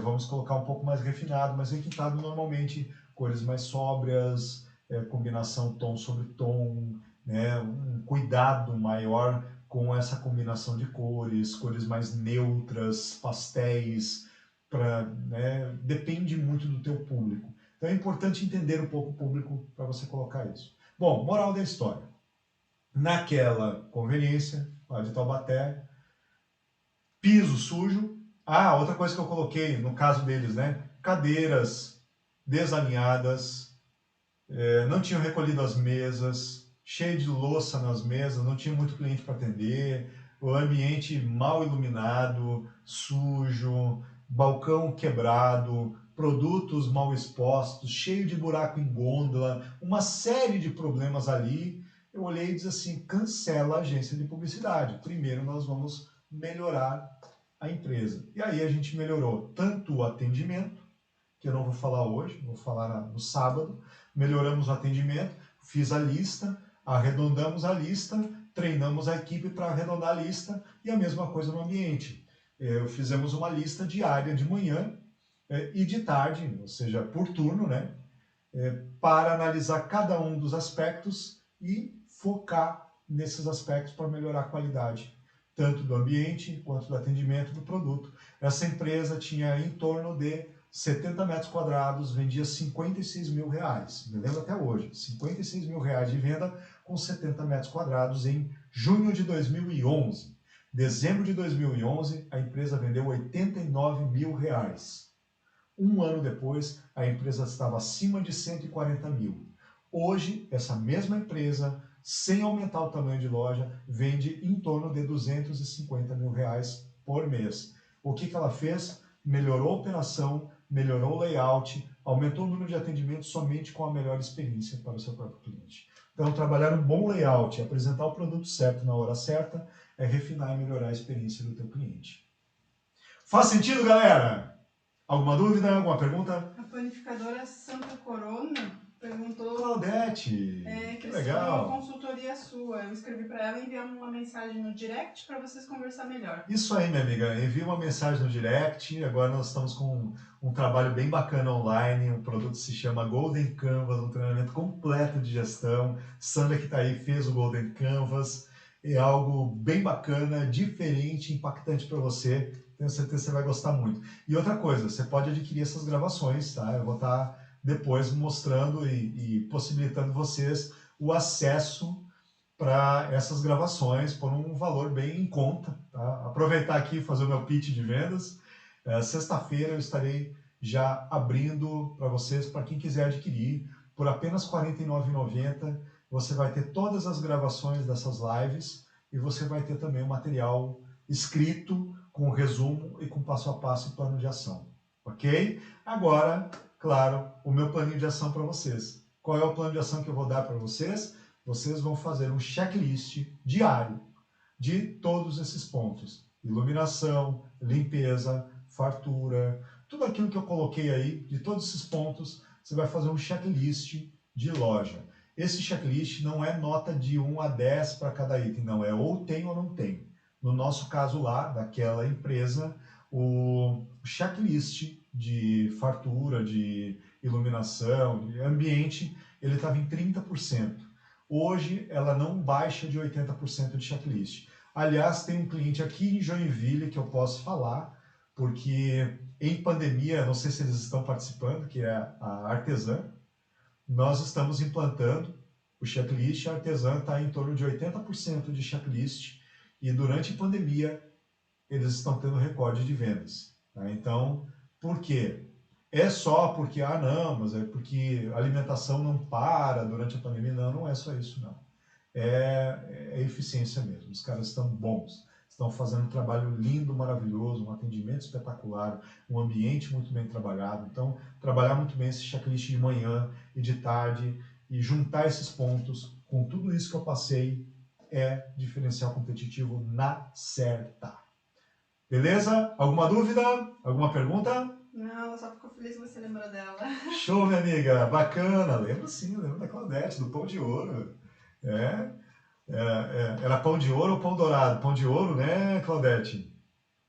vamos colocar um pouco mais refinado, mais requintado, normalmente cores mais sóbrias, combinação tom sobre tom, né, um cuidado maior com essa combinação de cores, cores mais neutras, pastéis, né, depende muito do teu público. Então é importante entender um pouco o público para você colocar isso. Bom, moral da história. Naquela conveniência, lá de Taubaté, piso sujo. Ah, outra coisa que eu coloquei, no caso deles, né? Cadeiras desalinhadas, não tinham recolhido as mesas, cheio de louça nas mesas, não tinha muito cliente para atender, o ambiente mal iluminado, sujo, balcão quebrado, produtos mal expostos, cheio de buraco em gôndola, uma série de problemas ali. Eu olhei e disse assim, cancela a agência de publicidade. Primeiro nós vamos melhorar a empresa. E aí a gente melhorou tanto o atendimento, que eu não vou falar hoje, vou falar no sábado. Melhoramos o atendimento, fiz a lista, arredondamos a lista, treinamos a equipe para arredondar a lista e a mesma coisa no ambiente. Fizemos uma lista diária de manhã e de tarde, ou seja, por turno, né? Para analisar cada um dos aspectos e focar nesses aspectos para melhorar a qualidade, tanto do ambiente quanto do atendimento do produto. Essa empresa tinha em torno de 70 metros quadrados, vendia 56 mil reais. Me lembro até hoje, 56 mil reais de venda com 70 metros quadrados em junho de 2011. Dezembro de 2011, a empresa vendeu 89 mil reais. Um ano depois, a empresa estava acima de 140 mil. Hoje, essa mesma empresa, sem aumentar o tamanho de loja, vende em torno de 250 mil reais por mês. O que ela fez? Melhorou a operação, melhorou o layout, aumentou o número de atendimentos somente com a melhor experiência para o seu próprio cliente. Então, trabalhar um bom layout, apresentar o produto certo na hora certa, é refinar e melhorar a experiência do teu cliente. Faz sentido, galera? Alguma dúvida? Alguma pergunta? A panificadora Santa Corona perguntou... Claudete, que legal. Uma consultoria sua. Eu escrevi para ela e enviar uma mensagem no direct para vocês conversar melhor. Isso aí, minha amiga. Envie uma mensagem no direct. Agora nós estamos com um trabalho bem bacana online. O produto se chama Golden Canvas, um treinamento completo de gestão. Sandra que está aí fez o Golden Canvas. É algo bem bacana, diferente, impactante para você. Tenho certeza que você vai gostar muito. E outra coisa, você pode adquirir essas gravações, tá? Eu vou estar depois mostrando e possibilitando vocês o acesso para essas gravações por um valor bem em conta. Tá? Aproveitar aqui e fazer o meu pitch de vendas. Sexta-feira eu estarei já abrindo para vocês, para quem quiser adquirir, por apenas R$ 49,90. Você vai ter todas as gravações dessas lives e você vai ter também o material escrito com resumo e com passo a passo e plano de ação. Ok? Agora, claro, o meu planinho de ação para vocês. Qual é o plano de ação que eu vou dar para vocês? Vocês vão fazer um checklist diário de todos esses pontos. Iluminação, limpeza, fartura, tudo aquilo que eu coloquei aí, de todos esses pontos, você vai fazer um checklist de loja. Esse checklist não é nota de 1 a 10 para cada item, não, é ou tem ou não tem. No nosso caso lá, daquela empresa, o checklist de fartura, de iluminação, de ambiente, ele estava em 30%. Hoje, ela não baixa de 80% de checklist. Aliás, tem um cliente aqui em Joinville que eu posso falar, porque em pandemia, não sei se eles estão participando, que é a Artesã, nós estamos implantando o checklist, a Artesã está em torno de 80% de checklist, e durante a pandemia eles estão tendo recorde de vendas. Tá? Então, por quê? É só porque, não, mas é porque a alimentação não para durante a pandemia. Não, não é só isso, não. É eficiência mesmo. Os caras estão bons, estão fazendo um trabalho lindo, maravilhoso, um atendimento espetacular, um ambiente muito bem trabalhado. Então, trabalhar muito bem esse checklist de manhã e de tarde e juntar esses pontos com tudo isso que eu passei é diferencial competitivo na certa. Beleza? Alguma dúvida? Alguma pergunta? Não, ela só ficou feliz que você lembrou dela. Show, minha amiga. Bacana. Lembro sim, lembro da Claudete, do Pão de Ouro. Era pão de ouro ou pão dourado? Pão de ouro, né, Claudete?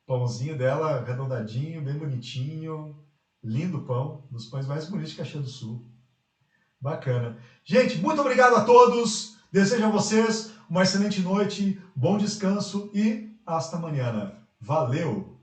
Pãozinho dela, redondadinho, bem bonitinho. Lindo pão, um dos pães mais bonitos de Caxias do Sul. Bacana. Gente, muito obrigado a todos. Desejo a vocês uma excelente noite, bom descanso e hasta amanhã. Valeu!